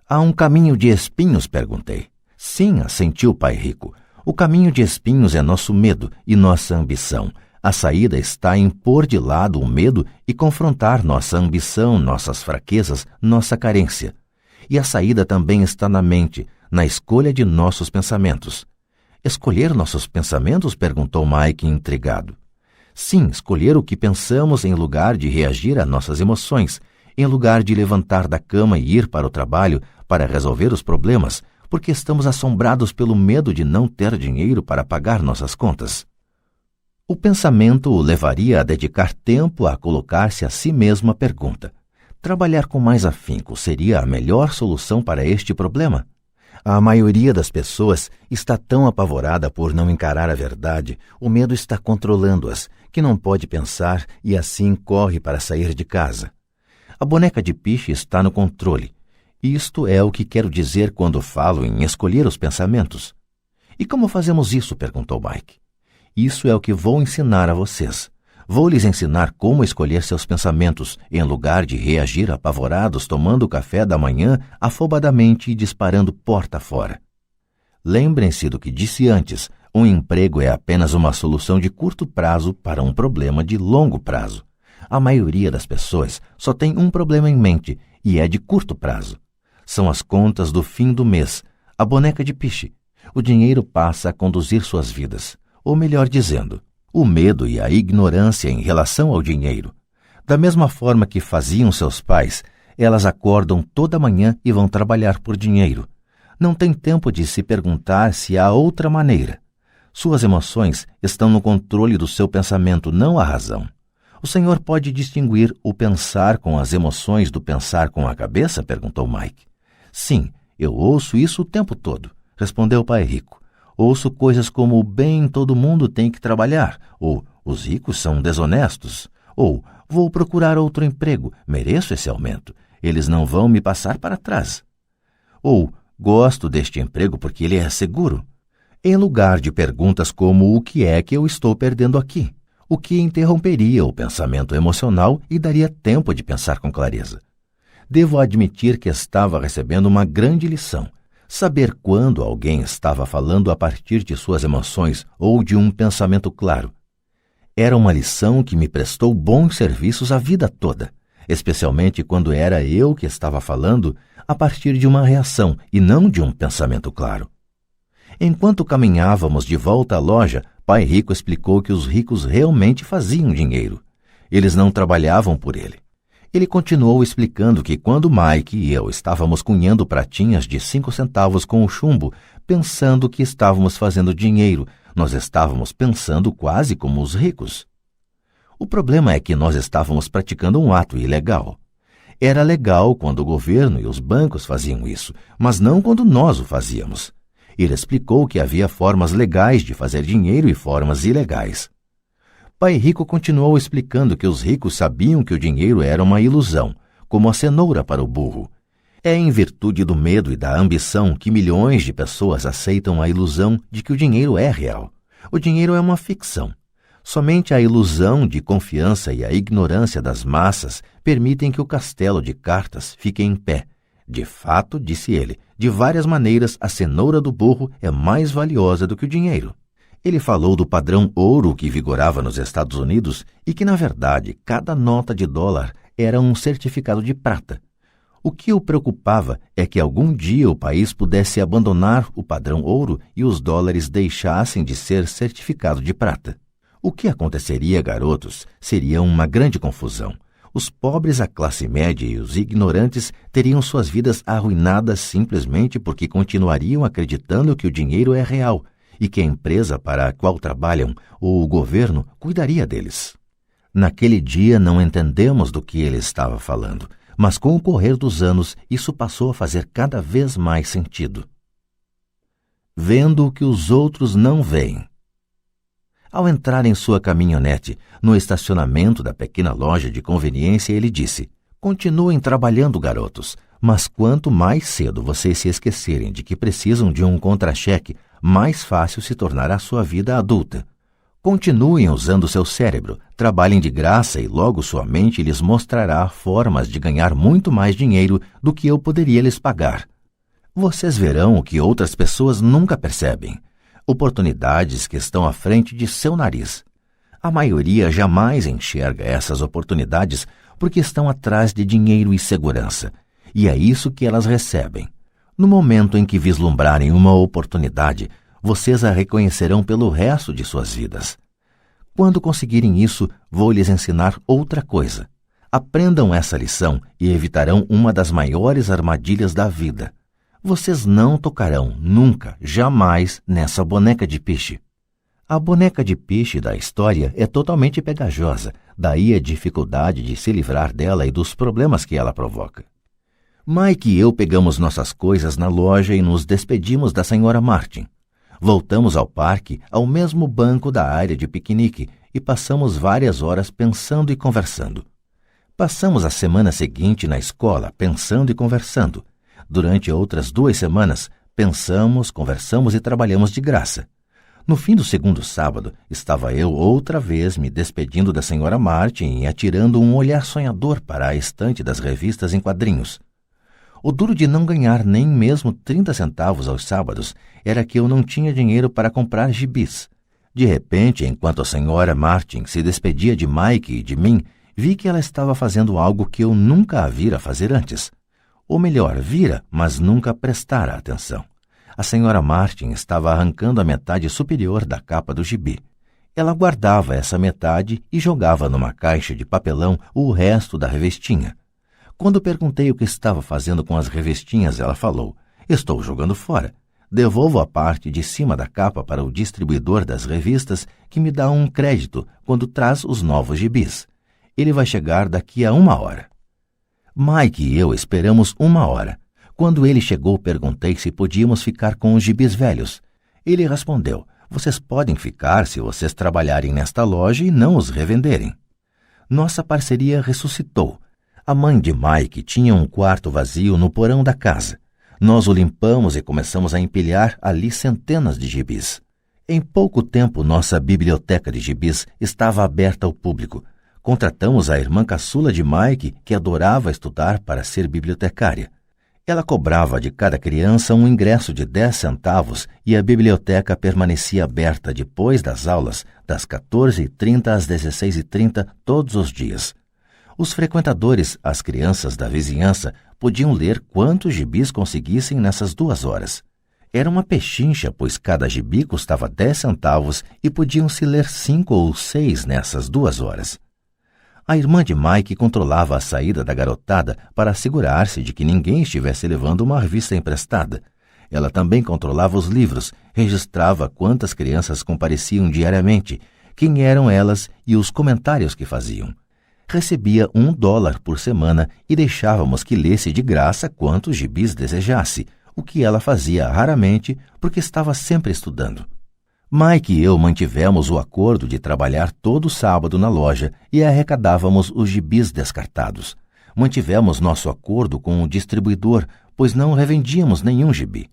Há um caminho de espinhos? Perguntei. Sim, assentiu Pai Rico. O caminho de espinhos é nosso medo e nossa ambição. A saída está em pôr de lado o medo e confrontar nossa ambição, nossas fraquezas, nossa carência. E a saída também está na mente, na escolha de nossos pensamentos. Escolher nossos pensamentos? Perguntou Mike, intrigado. Sim, escolher o que pensamos em lugar de reagir a nossas emoções, em lugar de levantar da cama e ir para o trabalho para resolver os problemas, porque estamos assombrados pelo medo de não ter dinheiro para pagar nossas contas. O pensamento o levaria a dedicar tempo a colocar-se a si mesmo a pergunta: trabalhar com mais afinco seria a melhor solução para este problema? A maioria das pessoas está tão apavorada por não encarar a verdade, o medo está controlando-as, que não pode pensar e assim corre para sair de casa. A boneca de piche está no controle. Isto é o que quero dizer quando falo em escolher os pensamentos. E como fazemos isso? Perguntou Mike. Isso é o que vou ensinar a vocês. Vou lhes ensinar como escolher seus pensamentos, em lugar de reagir apavorados tomando café da manhã afobadamente e disparando porta fora. Lembrem-se do que disse antes, um emprego é apenas uma solução de curto prazo para um problema de longo prazo. A maioria das pessoas só tem um problema em mente e é de curto prazo. São as contas do fim do mês, a boneca de piche. O dinheiro passa a conduzir suas vidas, ou melhor dizendo, o medo e a ignorância em relação ao dinheiro. Da mesma forma que faziam seus pais, elas acordam toda manhã e vão trabalhar por dinheiro. Não tem tempo de se perguntar se há outra maneira. Suas emoções estão no controle do seu pensamento, não a razão. O Senhor pode distinguir o pensar com as emoções do pensar com a cabeça? Perguntou Mike. Sim, eu ouço isso o tempo todo, respondeu Pai Rico. Ouço coisas como, bem, todo mundo tem que trabalhar, ou os ricos são desonestos, ou vou procurar outro emprego, mereço esse aumento, eles não vão me passar para trás. Ou gosto deste emprego porque ele é seguro. Em lugar de perguntas como o que é que eu estou perdendo aqui, o que interromperia o pensamento emocional e daria tempo de pensar com clareza. Devo admitir que estava recebendo uma grande lição. Saber quando alguém estava falando a partir de suas emoções ou de um pensamento claro. Era uma lição que me prestou bons serviços a vida toda, especialmente quando era eu que estava falando a partir de uma reação e não de um pensamento claro. Enquanto caminhávamos de volta à loja, Pai Rico explicou que os ricos realmente faziam dinheiro. Eles não trabalhavam por ele. Ele continuou explicando que quando Mike e eu estávamos cunhando pratinhas de 5 centavos com o chumbo, pensando que estávamos fazendo dinheiro, nós estávamos pensando quase como os ricos. O problema é que nós estávamos praticando um ato ilegal. Era legal quando o governo e os bancos faziam isso, mas não quando nós o fazíamos. Ele explicou que havia formas legais de fazer dinheiro e formas ilegais. Pai Rico continuou explicando que os ricos sabiam que o dinheiro era uma ilusão, como a cenoura para o burro. É em virtude do medo e da ambição que milhões de pessoas aceitam a ilusão de que o dinheiro é real. O dinheiro é uma ficção. Somente a ilusão de confiança e a ignorância das massas permitem que o castelo de cartas fique em pé. De fato, disse ele, de várias maneiras a cenoura do burro é mais valiosa do que o dinheiro. Ele falou do padrão ouro que vigorava nos Estados Unidos e que, na verdade, cada nota de dólar era um certificado de prata. O que o preocupava é que algum dia o país pudesse abandonar o padrão ouro e os dólares deixassem de ser certificado de prata. O que aconteceria, garotos, seria uma grande confusão. Os pobres, a classe média e os ignorantes teriam suas vidas arruinadas simplesmente porque continuariam acreditando que o dinheiro é real e que a empresa para a qual trabalham ou o governo cuidaria deles. Naquele dia não entendemos do que ele estava falando, mas com o correr dos anos isso passou a fazer cada vez mais sentido. Vendo o que os outros não veem. Ao entrar em sua caminhonete, no estacionamento da pequena loja de conveniência, ele disse: "Continuem trabalhando, garotos, mas quanto mais cedo vocês se esquecerem de que precisam de um contra-cheque, mais fácil se tornará a sua vida adulta. Continuem usando seu cérebro, trabalhem de graça e logo sua mente lhes mostrará formas de ganhar muito mais dinheiro do que eu poderia lhes pagar. Vocês verão o que outras pessoas nunca percebem. Oportunidades que estão à frente de seu nariz. A maioria jamais enxerga essas oportunidades porque estão atrás de dinheiro e segurança, e é isso que elas recebem. No momento em que vislumbrarem uma oportunidade, vocês a reconhecerão pelo resto de suas vidas. Quando conseguirem isso, vou lhes ensinar outra coisa. Aprendam essa lição e evitarão uma das maiores armadilhas da vida. Vocês não tocarão, nunca, jamais, nessa boneca de piche. A boneca de piche da história é totalmente pegajosa, daí a dificuldade de se livrar dela e dos problemas que ela provoca. Mike e eu pegamos nossas coisas na loja e nos despedimos da Sra. Martin. Voltamos ao parque, ao mesmo banco da área de piquenique, e passamos várias horas pensando e conversando. Passamos a semana seguinte na escola, pensando e conversando. Durante outras 2 semanas, pensamos, conversamos e trabalhamos de graça. No fim do segundo sábado, estava eu outra vez me despedindo da Sra. Martin e atirando um olhar sonhador para a estante das revistas em quadrinhos. O duro de não ganhar nem mesmo 30 centavos aos sábados era que eu não tinha dinheiro para comprar gibis. De repente, enquanto a Sra. Martin se despedia de Mike e de mim, vi que ela estava fazendo algo que eu nunca a vira fazer antes. Ou melhor, vira, mas nunca prestara atenção. A Sra. Martin estava arrancando a metade superior da capa do gibi. Ela guardava essa metade e jogava numa caixa de papelão o resto da revistinha. Quando perguntei o que estava fazendo com as revistinhas, ela falou: "Estou jogando fora. Devolvo a parte de cima da capa para o distribuidor das revistas, que me dá um crédito quando traz os novos gibis. Ele vai chegar daqui a 1 hora. Mike e eu esperamos 1 hora. Quando ele chegou, perguntei se podíamos ficar com os gibis velhos. Ele respondeu: "Vocês podem ficar se vocês trabalharem nesta loja e não os revenderem." Nossa parceria ressuscitou. A mãe de Mike tinha um quarto vazio no porão da casa. Nós o limpamos e começamos a empilhar ali centenas de gibis. Em pouco tempo, nossa biblioteca de gibis estava aberta ao público. Contratamos a irmã caçula de Mike, que adorava estudar, para ser bibliotecária. Ela cobrava de cada criança um ingresso de 10 centavos e a biblioteca permanecia aberta depois das aulas, das 14h30 às 16h30, todos os dias. Os frequentadores, as crianças da vizinhança, podiam ler quantos gibis conseguissem nessas 2 horas. Era uma pechincha, pois cada gibi custava 10 centavos e podiam-se ler 5 ou 6 nessas 2 horas. A irmã de Mike controlava a saída da garotada para assegurar-se de que ninguém estivesse levando uma revista emprestada. Ela também controlava os livros, registrava quantas crianças compareciam diariamente, quem eram elas e os comentários que faziam. Recebia $1 por semana e deixávamos que lesse de graça quantos gibis desejasse, o que ela fazia raramente porque estava sempre estudando. Mike e eu mantivemos o acordo de trabalhar todo sábado na loja e arrecadávamos os gibis descartados. Mantivemos nosso acordo com o distribuidor, pois não revendíamos nenhum gibi.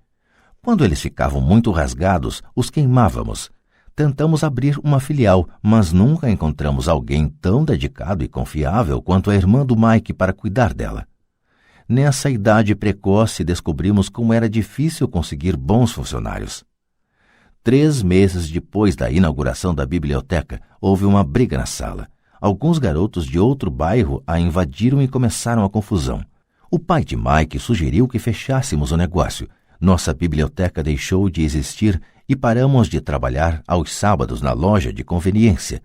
Quando eles ficavam muito rasgados, os queimávamos. Tentamos abrir uma filial, mas nunca encontramos alguém tão dedicado e confiável quanto a irmã do Mike para cuidar dela. Nessa idade precoce, descobrimos como era difícil conseguir bons funcionários. 3 meses depois da inauguração da biblioteca, houve uma briga na sala. Alguns garotos de outro bairro a invadiram e começaram a confusão. O pai de Mike sugeriu que fechássemos o negócio. Nossa biblioteca deixou de existir e paramos de trabalhar aos sábados na loja de conveniência.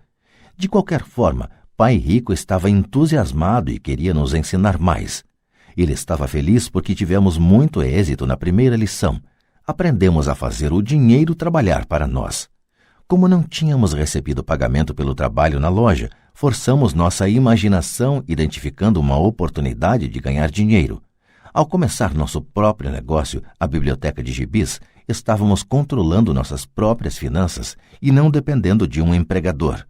De qualquer forma, Pai Rico estava entusiasmado e queria nos ensinar mais. Ele estava feliz porque tivemos muito êxito na primeira lição. Aprendemos a fazer o dinheiro trabalhar para nós. Como não tínhamos recebido pagamento pelo trabalho na loja, forçamos nossa imaginação identificando uma oportunidade de ganhar dinheiro. Ao começar nosso próprio negócio, a biblioteca de gibis, estávamos controlando nossas próprias finanças e não dependendo de um empregador.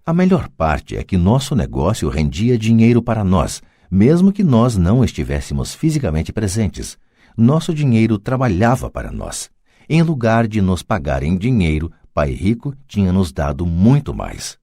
A melhor parte é que nosso negócio rendia dinheiro para nós, mesmo que nós não estivéssemos fisicamente presentes. Nosso dinheiro trabalhava para nós. Em lugar de nos pagar em dinheiro, Pai Rico tinha nos dado muito mais.